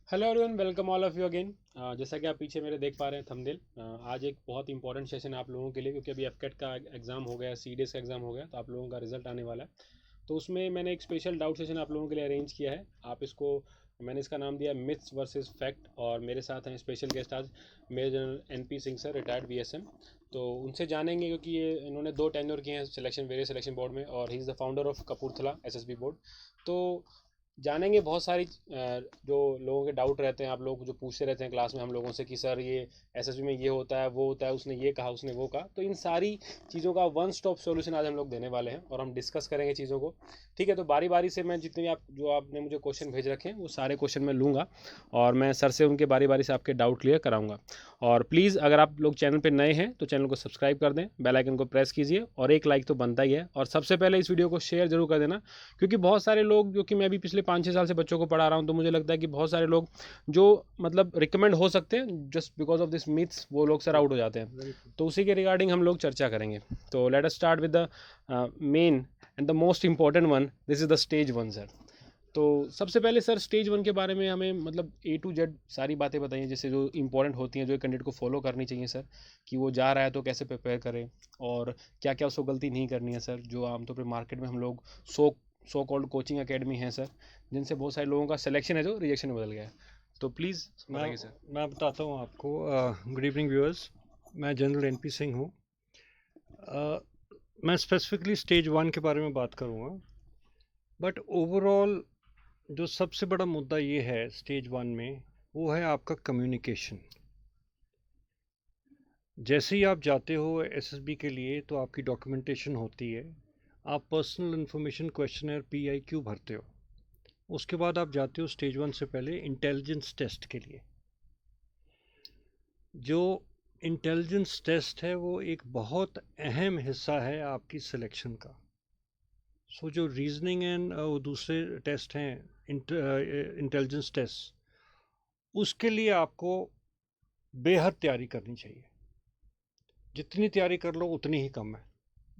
Hello everyone, welcome all of you again. जैसा कि आप पीछे मेरे देख पा रहे हैं थंबनेल, आज एक बहुत इंपॉर्टेंट सेशन है आप लोगों के लिए, क्योंकि अभी एफकेट का एग्ज़ाम हो गया, सीडीएस का एग्ज़ाम हो गया, तो आप लोगों का रिजल्ट आने वाला है। तो उसमें मैंने एक स्पेशल डाउट सेशन आप लोगों के लिए अरेंज किया है। आप इसको मैंने इसका नाम दिया मिथ्स वर्सेस फैक्ट, और मेरे साथ हैं स्पेशल गेस्ट आज major general NP Singh sir, retired BSM. तो उनसे जानेंगे, क्योंकि ये इन्होंने 2 टेन्योर किए हैं सिलेक्शन वेरियस सिलेक्शन बोर्ड में, और he is the founder of Kapurthala SSB board. तो जानेंगे बहुत सारी जो लोगों के डाउट रहते हैं, आप लोग जो पूछते रहते हैं क्लास में हम लोगों से कि सर ये एसएसबी में ये होता है, वो होता है, उसने ये कहा, उसने वो कहा। तो इन सारी चीज़ों का वन स्टॉप सॉल्यूशन आज हम लोग देने वाले हैं, और हम डिस्कस करेंगे चीज़ों को। ठीक है, तो बारी बारी से मैं जितने भी आपने मुझे क्वेश्चन भेज रखे हैं वो सारे क्वेश्चन मैं लूँगा, और मैं सर से उनके बारी बारी से आपके डाउट क्लियर कराऊंगा। और प्लीज़ अगर आप लोग चैनल पर नए हैं तो चैनल को सब्सक्राइब कर दें, बेल आइकन को प्रेस कीजिए, और एक लाइक तो बनता ही है। और सबसे पहले इस वीडियो को शेयर जरूर कर देना, क्योंकि बहुत सारे लोग, जो कि मैं भी पिछले 5-6 साल से बच्चों को पढ़ा रहा हूँ, तो मुझे लगता है कि बहुत सारे लोग जो मतलब रिकमेंड हो सकते हैं, just because of this myths, वो लोग सर आउट हो जाते हैं। तो उसी के रिगार्डिंग हम लोग चर्चा करेंगे। तो let us start with the main and the most important one, this is the stage 1 sir. तो सबसे पहले सर स्टेज 1 के बारे में हमें मतलब A to Z सारी बातें बताइए, जैसे जो इंपॉर्टेंट होती हैं, जो एक कैंडिडेट को फॉलो करनी चाहिए सर, कि वो जा रहा है तो कैसे प्रिपेयर करें, और क्या क्या उसको गलती नहीं करनी है सर, जो आमतौर पर मार्केट में हम लोग सो सो कॉल्ड कोचिंग एकेडमी है सर, जिनसे बहुत सारे लोगों का सिलेक्शन है जो रिजेक्शन में बदल गया है। तो प्लीज़ बताइए सर। मैं बताता हूँ आपको। गुड इवनिंग व्यूअर्स, मैं जनरल एनपी सिंह हूँ। मैं स्पेसिफिकली स्टेज 1 के बारे में बात करूँगा, बट ओवरऑल जो सबसे बड़ा मुद्दा ये है स्टेज 1 में, वो है आपका कम्युनिकेशन। जैसे ही आप जाते हो एसएसबी के लिए तो आपकी डॉक्यूमेंटेशन होती है, आप पर्सनल इन्फॉर्मेशन क्वेश्चनर PIQ भरते हो। उसके बाद आप जाते हो स्टेज 1 से पहले इंटेलिजेंस टेस्ट के लिए। जो इंटेलिजेंस टेस्ट है वो एक बहुत अहम हिस्सा है आपकी सिलेक्शन का। जो रीजनिंग एंड दूसरे टेस्ट हैं, इंटेलिजेंस टेस्ट, उसके लिए आपको बेहद तैयारी करनी चाहिए। जितनी तैयारी कर लो उतनी ही कम है।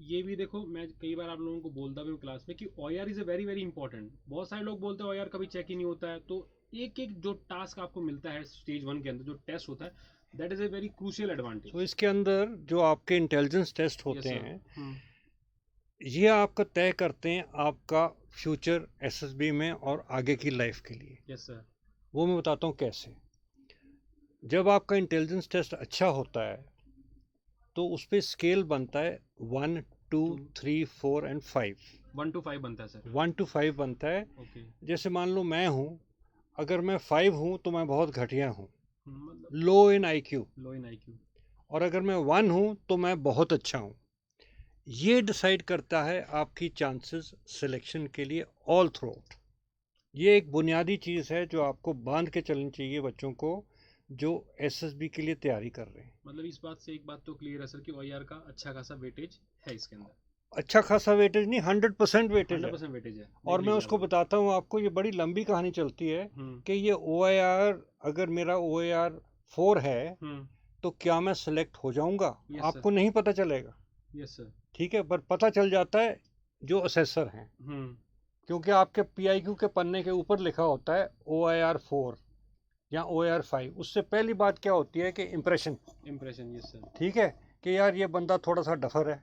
ये भी देखो, मैं कई बार आप लोगों को बोलता भी हूँ क्लास में कि OER is a very very important. बहुत सारे लोग बोलते हैं OER कभी चेक ही नहीं होता है। तो एक एक जो टास्क आपको मिलता है स्टेज 1 के अंदर, जो टेस्ट होता है, that is a very crucial advantage. तो इसके अंदर जो आपके इंटेलिजेंस टेस्ट यस होते सर। हैं, ये आपका तय करते हैं आपका फ्यूचर एसएसबी में और आगे की लाइफ के लिए। Yes sir. वो मैं बताता हूँ कैसे। जब आपका इंटेलिजेंस टेस्ट अच्छा होता है तो उस पर स्केल बनता है 1, 2, 3, 4 एंड 5। 1 to 5 बनता है सर। 1 to 5 बनता है। ओके। जैसे मान लो मैं हूँ, अगर मैं 5 हूँ तो मैं बहुत घटिया हूँ, मतलब लो इन IQ। लो इन IQ। और अगर मैं 1 हूँ तो मैं बहुत अच्छा हूँ। ये डिसाइड करता है आपकी चांसेस सिलेक्शन के लिए ऑल थ्रू आउट। ये एक बुनियादी चीज़ है जो आपको बांध के चलनी चाहिए बच्चों को जो एसएसबी के लिए तैयारी कर रहे हैं। मतलब इस बात से एक बात तो क्लियर है सर कि OER का अच्छा खासा वेटेज है इसके अंदर। अच्छा खासा वेटेज नहीं, 100% वेटेज है। 100% वेटेज है। और मैं उसको बताता हूँ आपको, ये बड़ी लंबी कहानी चलती है कि ये OIR, अगर मेरा OIR 4 है तो क्या मैं सिलेक्ट हो जाऊंगा? आपको नहीं पता चलेगा। Yes sir. ठीक है, पर पता चल जाता है जो असेसर हैं, क्योंकि आपके PIQ के पन्ने के ऊपर लिखा होता है OIR 4 या OIR 5। उससे पहली बात क्या होती है कि इम्प्रेशन। Yes sir. ठीक है, कि यार ये बंदा थोड़ा सा डफर है,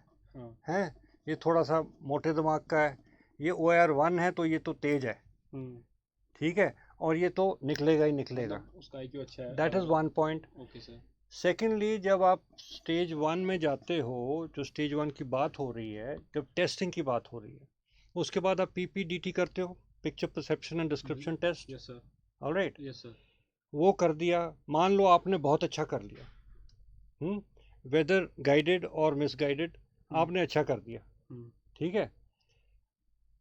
हैं, ये थोड़ा सा मोटे दिमाग का है, ये OIR 1 है तो ये तो तेज है। ठीक है, और ये तो निकलेगा ही निकलेगा, उसका IQ अच्छा है। That is 1 point. Okay sir. Secondly, जब आप स्टेज 1 में जाते हो, जो स्टेज 1 की बात हो रही है, जब टेस्टिंग की बात हो रही है, उसके बाद आप PPDT करते हो, picture perception and description test. Yes sir. Alright. Yes sir. वो कर दिया, मान लो आपने बहुत अच्छा कर लिया, वेदर गाइडेड और मिसगाइडेड, आपने अच्छा कर दिया। ठीक है,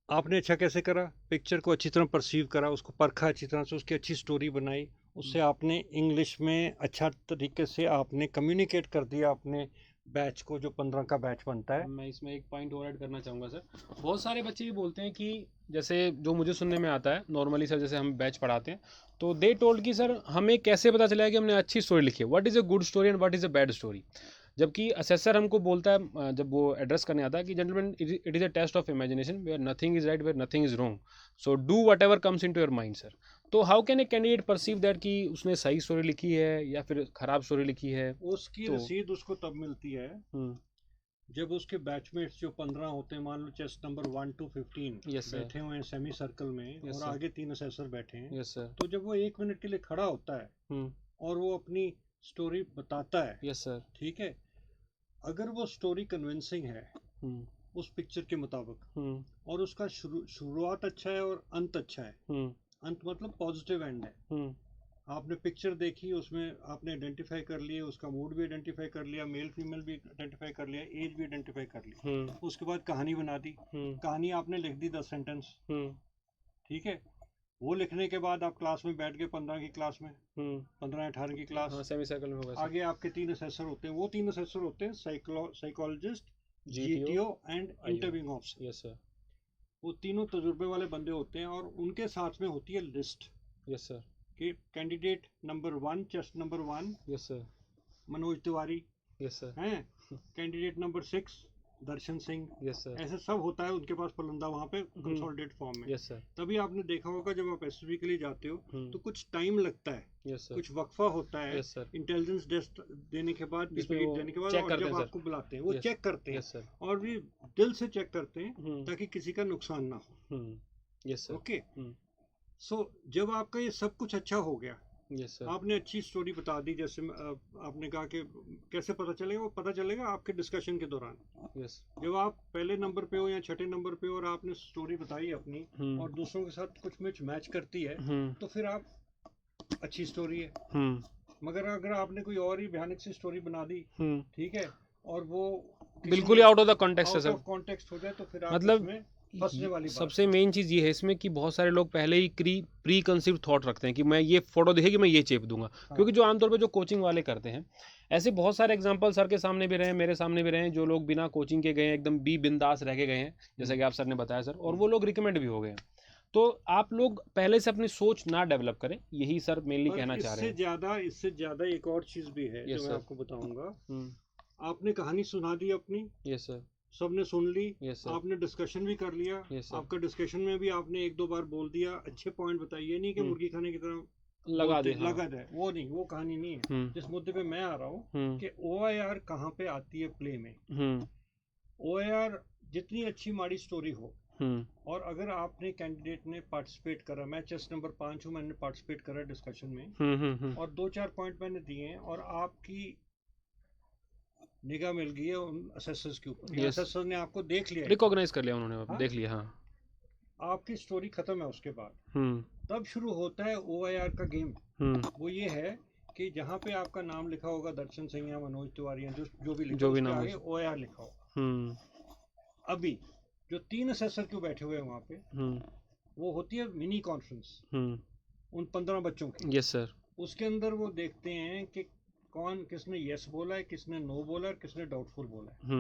आपने अच्छा कैसे करा? पिक्चर को अच्छी तरह परसीव करा, उसको परखा अच्छी तरह से, उसकी अच्छी स्टोरी बनाई, उससे आपने इंग्लिश में अच्छा तरीके से आपने कम्युनिकेट कर दिया अपने बैच को, जो 15 का बैच बनता है। मैं इसमें एक पॉइंट और ऐड करना चाहूँगा सर। बहुत सारे बच्चे ये बोलते हैं कि जैसे जो मुझे सुनने में आता है नॉर्मली सर, जैसे हम बैच पढ़ाते हैं तो दे टोल्ड कि सर हमें कैसे पता चलेगा कि हमने अच्छी स्टोरी लिखी है, what is a good story and what is a bad story. जबकि असेसर हमको बोलता है जब वो एड्रेस करने आता है कि gentleman it is a test of imagination where nothing is right where nothing is wrong, so do whatever comes into your mind sir. तो how can a candidate perceive that कि उसने सही story लिखी है या फिर खराब story लिखी है? उसकी तो रसीद उसको तब मिलती है जब उसके बैचमेट्स जो 15 होते हैं, मान लो chest number 1 to 15 yes sir, बैठे हुए हैं सेमी सर्कल में, यस और सर, आगे 3 असेसर बैठे हैं, यस सर, तो जब वो 1 मिनट के लिए खड़ा होता है और वो अपनी स्टोरी बताता है, यस सर, ठीक है, अगर वो स्टोरी कन्विंसिंग है उस पिक्चर के मुताबिक, और उसका शुरुआत अच्छा है और अंत अच्छा है, अंत मतलब पॉजिटिव एंड है, आपने पिक्चर देखी, उसमें आपने आइडेंटिफाई कर लिया, उसका मूड भी आइडेंटिफाई कर लिया, मेल फीमेल भी आइडेंटिफाई कर लिया, एज भी आइडेंटिफाई कर ली, उसके बाद कहानी बना दी, कहानी आपने लिख दी 10 सेंटेंस, ठीक है, वो लिखने के बाद आप क्लास में बैठ गए, 15 की क्लास में, 15-18 की क्लास, सेमी सर्कल में होगा आगे आपके 3 असेसर होते हैं, वो 3 असेसर होते हैं psychologist, GTO and interviewing officer. Yes sir, वो तीनों तजुर्बे वाले बंदे होते हैं, और उनके साथ में होती है लिस्ट यस सर, कि candidate number 1 chest number 1 yes sir, Manoj Tiwari yes sir, हैं, कैंडिडेट नंबर 6 दर्शन सिंह, यस सर, ऐसे सब होता है उनके पास पलंदा वहाँ पे कंसोलिडेट फॉर्म में। यस सर, तभी आपने देखा होगा जब आप एसएसबी के लिए जाते हो तो कुछ टाइम लगता है, यस सर, कुछ वक्फा होता है, यस सर, इंटेलिजेंस टेस्ट देने के बाद, जिसमें पीपीटी वो देने के बाद, चेक और करते जब हैं आपको सर, बुलाते हैं वो यस, चेक करते हैं, यस सर, और भी दिल से चेक करते हैं ताकि किसी का नुकसान ना हो। यस सर, ओके, सो जब आपका ये सब कुछ अच्छा हो गया, यस सर, आपने अच्छी स्टोरी बता दी, जैसे आपने कहा कि कैसे पता चलेगा, वो पता चलेगा आपके डिस्कशन के दौरान, यस, जब आप पहले नंबर पे हो या छठे नंबर पे हो और आपने स्टोरी बताई अपनी और दूसरों के साथ कुछ मैच करती है, तो फिर आप अच्छी स्टोरी है। मगर अगर आपने कोई और ही भयानक सी स्टोरी बना दी, ठीक है, और वो बिल्कुल ही आउट ऑफ द कॉन्टेक्स्ट है आउट सर, ऑफ कॉन्टेक्स्ट हो जाए, तो फिर आप मतलब उसमें फंसने वाली बात सबसे मेन चीज़ ये है इसमें कि बहुत सारे लोग पहले ही प्री कंसीव थॉट रखते हैं कि मैं ये फोटो दिखेगी मैं ये चेप दूंगा, क्योंकि जो आमतौर पे जो कोचिंग वाले करते हैं, ऐसे बहुत सारे एग्जांपल सर के सामने भी रहे हैं, मेरे सामने भी रहे हैं, जो लोग बिना कोचिंग के गए हैं, एकदम बिंदास रह के गए हैं, जैसा कि आप सर ने बताया सर, और वो लोग रिकमेंड भी हो गए हैं। तो आप लोग पहले से अपनी सोच ना डेवलप करें, यही सर मेनली कहना चाह रहे हैं। इससे ज्यादा एक और चीज भी है जो मैं आपको बताऊंगा। आपने कहानी सुना दी अपनी, यस सर, सबने सुन ली, यस सर, आपने डिस्कशन भी कर लिया, यस सर, आपका डिस्कशन में भी आपने 1-2 बार बोल दिया, अच्छे पॉइंट बताइए, नहीं कि मुर्गी खाने की तरह लगा दे, लगा दे, वो नहीं, वो कहानी नहीं है। जिस मुद्दे पे मैं आ रहा हूँ कि OIR कहाँ पे आती है प्ले में। OIR जितनी अच्छी माड़ी स्टोरी हो, और अगर आपने कैंडिडेट ने पार्टिसिपेट करा, मैं चेस्ट नंबर 5 हूँ, मैंने पार्टिसिपेट करा डिस्कशन में, और 2-4 पॉइंट मैंने दिए हैं, और आपकी निगाह मिल गई है उन असेसर्स के ऊपर, Yes. असेसर ने आपको देख लिया, रिकॉग्नाइज कर लिया उन्होंने, हाँ? देख लिया, हाँ, आपकी स्टोरी खत्म है, उसके बाद तब शुरू होता है OIR का गेम। वो ये है कि जहाँ पे आपका नाम लिखा होगा दर्शन सिंह या मनोज तिवारी, जो भी लिखा, जो भी उसके नाम आगे OIR लिखा होगा। अभी जो 3 असेसर क्यों बैठे हुए हैं वहाँ पे, वो होती है मिनी कॉन्फ्रेंस उन 15 बच्चों की। यस सर, उसके अंदर वो देखते हैं कि कौन किसने यस बोला है, किसने नो बोला है, किसने डाउटफुल बोला है।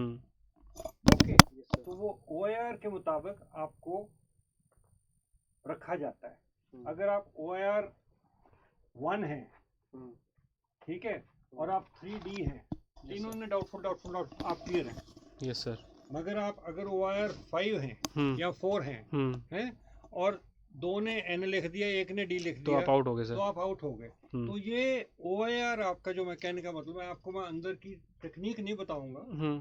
ओके, तो वो OIR के मुताबिक आपको रखा जाता है। अगर आप OIR 1 हैं, ठीक है, और आप 3D हैं, तीनों ने डाउटफुल आप क्लियर हैं। यस सर, मगर आप अगर OIR 5 हैं या 4 हैं, और 2 ने N लिख दिया, 1 ने D लिख दिया, तो आप आउट हो गए सर, तो आप आउट हो गए। तो ये OIR आपका जो मैं कहने का मतलब है, आपको मैं अंदर की टेक्निक नहीं बताऊंगा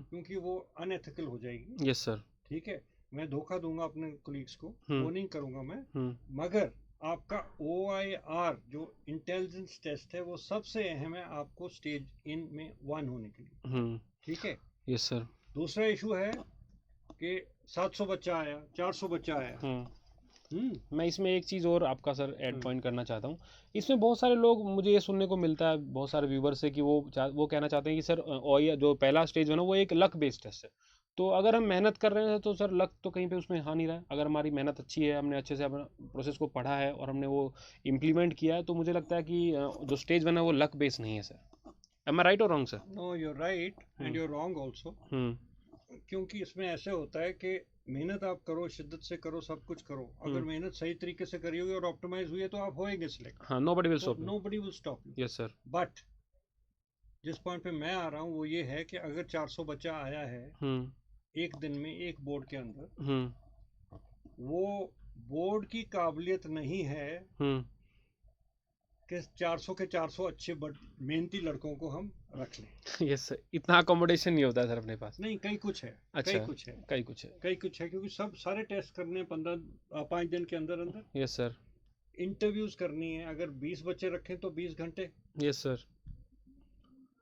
क्योंकि वो अनएथिकल हो जाएगी। यस सर, ठीक है, मैं धोखा दूंगा अपने कोलीग्स को, वो नहीं करूंगा मैं। मगर आपका OIR जो इंटेलिजेंस टेस्ट है, वो सबसे अहम है आपको स्टेज इन में 1 होने के लिए। ठीक है, यस सर। दूसरा इशू है कि 700 बच्चा आया, 400 बच्चा आया। मैं इसमें एक चीज़ और आपका सर ऐड पॉइंट करना चाहता हूँ। इसमें बहुत सारे लोग, मुझे ये सुनने को मिलता है बहुत सारे व्यूवर से कि वो कहना चाहते हैं कि सर OIR जो पहला स्टेज है ना, वो एक लक बेस्ड टेस्ट है, तो अगर हम मेहनत कर रहे हैं तो सर लक तो कहीं पे उसमें आ नहीं रहा है। अगर हमारी मेहनत अच्छी है, हमने अच्छे से अपना प्रोसेस को पढ़ा है और हमने वो इम्प्लीमेंट किया है, तो मुझे लगता है कि जो स्टेज बना है वो लक बेस्ड नहीं है सर। एम आई राइट और wrong sir? No, you are right and you are wrong also. क्योंकि इसमें ऐसे होता है कि मेहनत आप करो, शिद्दत से करो, सब कुछ करो, अगर मेहनत सही तरीके से करी होगी और ऑप्टिमाइज हुई है तो आप होएंगे सिलेक्ट। हाँ, nobody will stop, nobody will stop you. Yes sir. But जिस पॉइंट पे मैं आ रहा हूँ वो ये है कि अगर 400 बच्चा आया है एक दिन में एक बोर्ड के अंदर, वो बोर्ड की काबिलियत नहीं है कि 400 के 400 अच्छे मेहनती लड़कों को हम रख लें। यस सर, इतना अकोमोडेशन नहीं होता है सर अपने पास। नहीं, कई कुछ है। अच्छा, कई कुछ है क्योंकि सब सारे टेस्ट करने हैं 5 दिन के अंदर अंदर। Yes sir. इंटरव्यूज करनी है, अगर 20 बच्चे रखें तो 20 घंटे। Yes sir.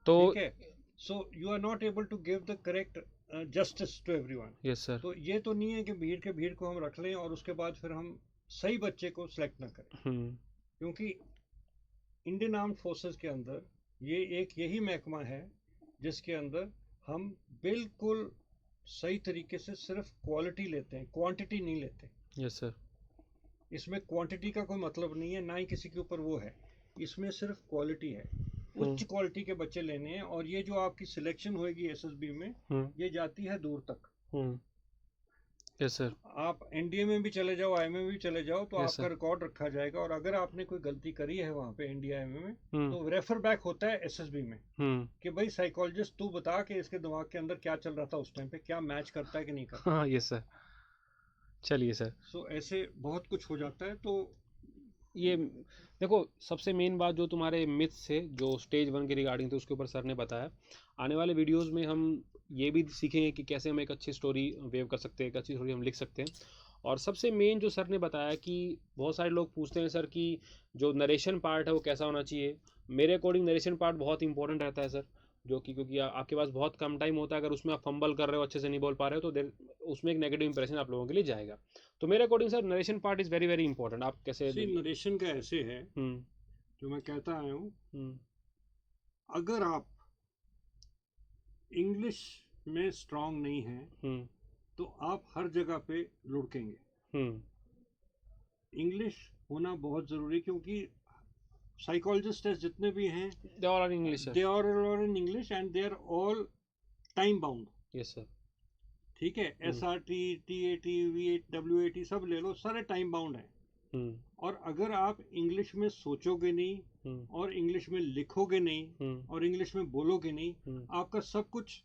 तो ठीक है, so you are not able to give the correct justice to everyone. Yes sir. तो ये तो नहीं है कि भीड़ को हम रख लें और उसके बाद फिर हम सही बच्चे को सिलेक्ट ना करें, क्योंकि इंडियन आर्म्ड फोर्सेस के अंदर ये यही महकमा है जिसके अंदर हम बिल्कुल सही तरीके से सिर्फ क्वालिटी लेते हैं, क्वांटिटी नहीं लेते। Yes sir. इसमें क्वांटिटी का कोई मतलब नहीं है, ना ही किसी के ऊपर वो है। इसमें सिर्फ क्वालिटी है, उच्च क्वालिटी के बच्चे लेने हैं। और ये जो आपकी सिलेक्शन होगी एसएसबी में, ये जाती है दूर तक। Yes sir. आप एनडीए में भी चले जाओ, आईएमए में भी चले जाओ, तो आपका रिकॉर्ड रखा जाएगा। और अगर आपने कोई गलती करी है वहाँ पे एनडीए आईएमए में, तो रेफर बैक होता है एसएसबी में कि भाई साइकोलॉजिस्ट तू बता कि इसके दिमाग के अंदर क्या चल रहा था उस टाइम पे, क्या मैच करता है कि नहीं करता। हाँ यस सर। चलिए सर। सो ऐसे बहुत कुछ हो जाता है। तो ये देखो, सबसे मेन बात जो तुम्हारे मिथ्स से जो स्टेज 1 के रिगार्डिंग थे उसके ऊपर सर ने बताया। आने वाले वीडियोस में हम ये भी सीखेंगे कि कैसे हम एक अच्छी स्टोरी वेव कर सकते हैं, एक अच्छी स्टोरी हम लिख सकते हैं। और सबसे मेन जो सर ने बताया कि बहुत सारे लोग पूछते हैं सर कि जो नरेशन पार्ट है वो कैसा होना चाहिए। मेरे अकॉर्डिंग नरेशन पार्ट बहुत इंपॉर्टेंट रहता है सर, जो कि क्योंकि आपके पास बहुत कम टाइम होता है। अगर उसमें आप फंबल कर रहे हो, अच्छे से नहीं बोल पा रहे हो, तो उसमें एक नेगेटिव इंप्रेशन आप लोगों के लिए जाएगा। तो मेरे according sir narration part is very very important. आप कैसे? नरेशन का ऐसे है जो मैं कहता आया हूँ, अगर आप इंग्लिश में स्ट्रांग नहीं है तो आप हर जगह पे लुढ़केंगे। इंग्लिश होना बहुत जरूरी, क्योंकि साइकोलॉजिस्ट जितने भी हैं they are all English, they are all in English and they are all time bound. Yes sir. ठीक है, SRT, TAT, V8, WAT सब ले लो, सारे टाइम बाउंड है। और अगर आप इंग्लिश में सोचोगे नहीं और इंग्लिश में लिखोगे नहीं और इंग्लिश में बोलोगे नहीं, आपका सब कुछ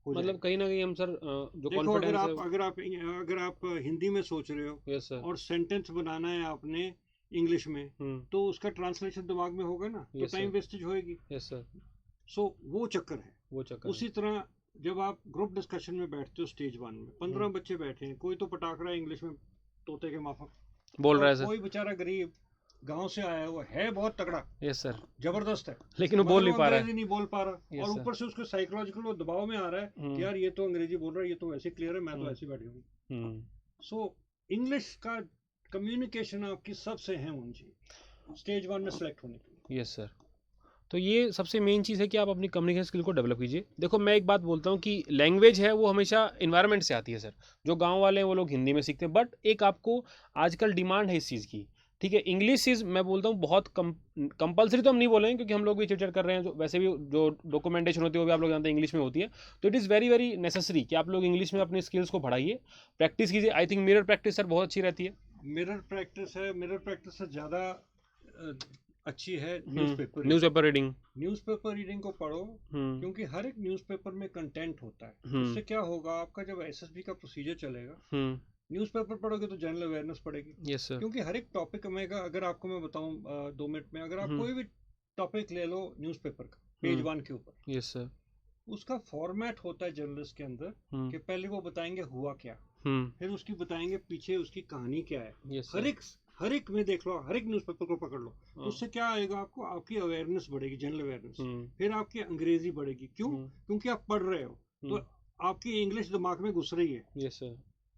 मतलब कहीं ना कहीं हम सर जो देखो, अगर आप हिंदी में सोच रहे हो, यस सर, और सेंटेंस बनाना है आपने इंग्लिश में, तो उसका ट्रांसलेशन दिमाग में होगा ना, तो टाइम वेस्टेज होएगी। Yes sir. सो वो चक्कर है। उसी तरह जब आप ग्रुप डिस्कशन में बैठते हो स्टेज 1 में, 15 बच्चे बैठे हैं, कोई तो पटाख रहा है इंग्लिश में तोते के माफक बोल रहा है सर, कोई बेचारा गरीब गांव से आया हुआ है, बहुत तगड़ा, यस सर, जबरदस्त है, लेकिन वो बोल नहीं पा रहा है, नहीं बोल पा रहा, और ऊपर से उसके साइकोलॉजिकल दबाव में आ रहा है कि यार ये तो अंग्रेजी बोल रहा है, ये तो ऐसे क्लियर है, मैं तो ऐसे बैठी हूँ। सो इंग्लिश का कम्युनिकेशन आपकी सबसे अहम होनी चाहिए स्टेज 1 में सेलेक्ट होने के लिए। Yes sir. तो ये सबसे मेन चीज़ है कि आप अपनी कम्युनिकेशन स्किल को डेवलप कीजिए। देखो, मैं एक बात बोलता हूँ कि लैंग्वेज है वो हमेशा इन्वायरमेंट से आती है सर। जो गांव वाले हैं वो लोग हिंदी में सीखते हैं, बट एक आपको आजकल डिमांड है इस चीज़ की। ठीक है, इंग्लिश इज़, मैं बोलता हूँ बहुत कंपलसरी तो हम नहीं बोलेंगे, क्योंकि हम लोग भी चिट कर रहे हैं, जो वैसे भी जो डॉक्यूमेंटेशन होती है वो भी आप लोग जानते हैं इंग्लिश में होती है। तो it is very very necessary कि आप लोग इंग्लिश में अपनी स्किल्स को बढ़ाइए, प्रैक्टिस कीजिए। I think mirror practice sir बहुत अच्छी रहती है। मिरर प्रैक्टिस से ज़्यादा अच्छी है न्यूज़पेपर रीडिंग। न्यूज़पेपर रीडिंग को पढ़ो, क्योंकि हर एक न्यूज़पेपर में कंटेंट होता है। उससे क्या होगा, आपका जब एसएसबी का प्रोसीजर चलेगा, न्यूज़पेपर पढ़ोगे तो जनरल अवेयरनेस पड़ेगी। Yes sir. क्योंकि हर एक टॉपिक में, अगर आपको मैं बताऊं 2 मिनट में, अगर आप कोई भी टॉपिक ले लो न्यूज़पेपर का, पेज 1 के ऊपर, यस सर, उसका फॉर्मेट होता है जर्नलिस्ट के अंदर कि पहले वो बताएंगे हुआ क्या, फिर उसकी बताएंगे पीछे उसकी कहानी क्या है। हर एक में देख लो, हर एक न्यूज़पेपर को पकड़ लो, तो उससे क्या आएगा, आपकी अवेयरनेस बढ़ेगी, जनरल अवेयरनेस। फिर आपकी अंग्रेजी बढ़ेगी। क्यों? क्योंकि आप पढ़ रहे हो, तो आपकी इंग्लिश दिमाग में घुस रही है। Yes sir.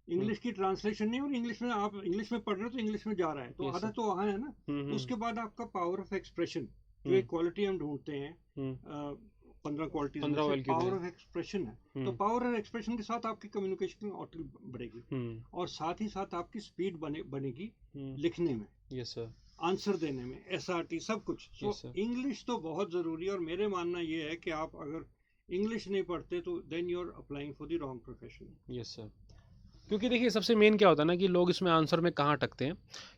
इंग्लिश की ट्रांसलेशन नहीं, और इंग्लिश में आप इंग्लिश में पढ़ रहे हो तो इंग्लिश में जा रहा है, तो आधा तो वहाँ है ना। उसके बाद आपका पावर ऑफ एक्सप्रेशन, जो एक क्वालिटी हम ढूंढते हैं, 15 क्वालिटीज में पावर ऑफ एक्सप्रेशन है। तो पावर ऑफ एक्सप्रेशन के साथ आपकी कम्युनिकेशन बढ़ेगी, और साथ ही साथ आपकी स्पीड बनेगी लिखने में, यस सर, आंसर देने में, SRT सब कुछ। सो इंग्लिश तो बहुत जरूरी है, और मेरे मानना ये है कि आप अगर इंग्लिश नहीं पढ़ते तो then you are applying for the wrong profession. Yes sir. क्योंकि देखिए सबसे मेन क्या होता है ना कि लोग इसमें आंसर में कहाँ अटकते हैं,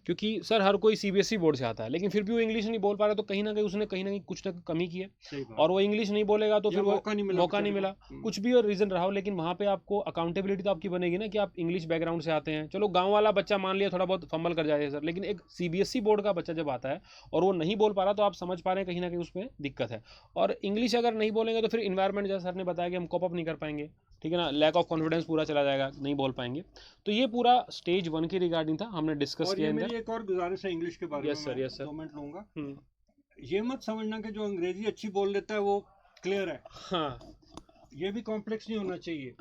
क्योंकि सर हर कोई सीबीएसई बोर्ड से आता है लेकिन फिर भी वो इंग्लिश नहीं बोल पा रहा, तो कहीं ना कहीं उसने कहीं ना कहीं कुछ ना कमी की है, और वो इंग्लिश नहीं बोलेगा तो फिर वो मौका नहीं मिला, कुछ भी और रीज़न रहा हो, लेकिन वहाँ पे आपको अकाउंटेबिलिटी तो आपकी बनेगी ना कि आप इंग्लिश बैकग्राउंड से आते हैं। चलो गाँव वाला बच्चा मान लिया थोड़ा बहुत फंबल कर जाए सर, लेकिन एक सीबीएसई बोर्ड का बच्चा जब आता है और वो नहीं बोल पा रहा, तो आप समझ पा रहे हैं कहीं ना कहीं उसमें दिक्कत है। और इंग्लिश अगर नहीं बोलेंगे तो फिर इन्वायरमेंट जैसा सर ने बताया कि हम कॉप अप नहीं कर पाएंगे, ठीक है ना, लैक ऑफ कॉन्फिडेंस पूरा चला जाएगा, नहीं बोल पाएंगे। तो ये पूरा स्टेज 1 की रिगार्डिंग था, हमने डिस्कस किया। मेरी एक और गुजारिश है इंग्लिश के बारे में, यस सर 2 मिनट लूंगा। ये मत समझना कि जो अंग्रेजी अच्छी बोल लेता है वो क्लियर है, हाँ, ये भी कॉम्प्लेक्स नहीं होना चाहिए।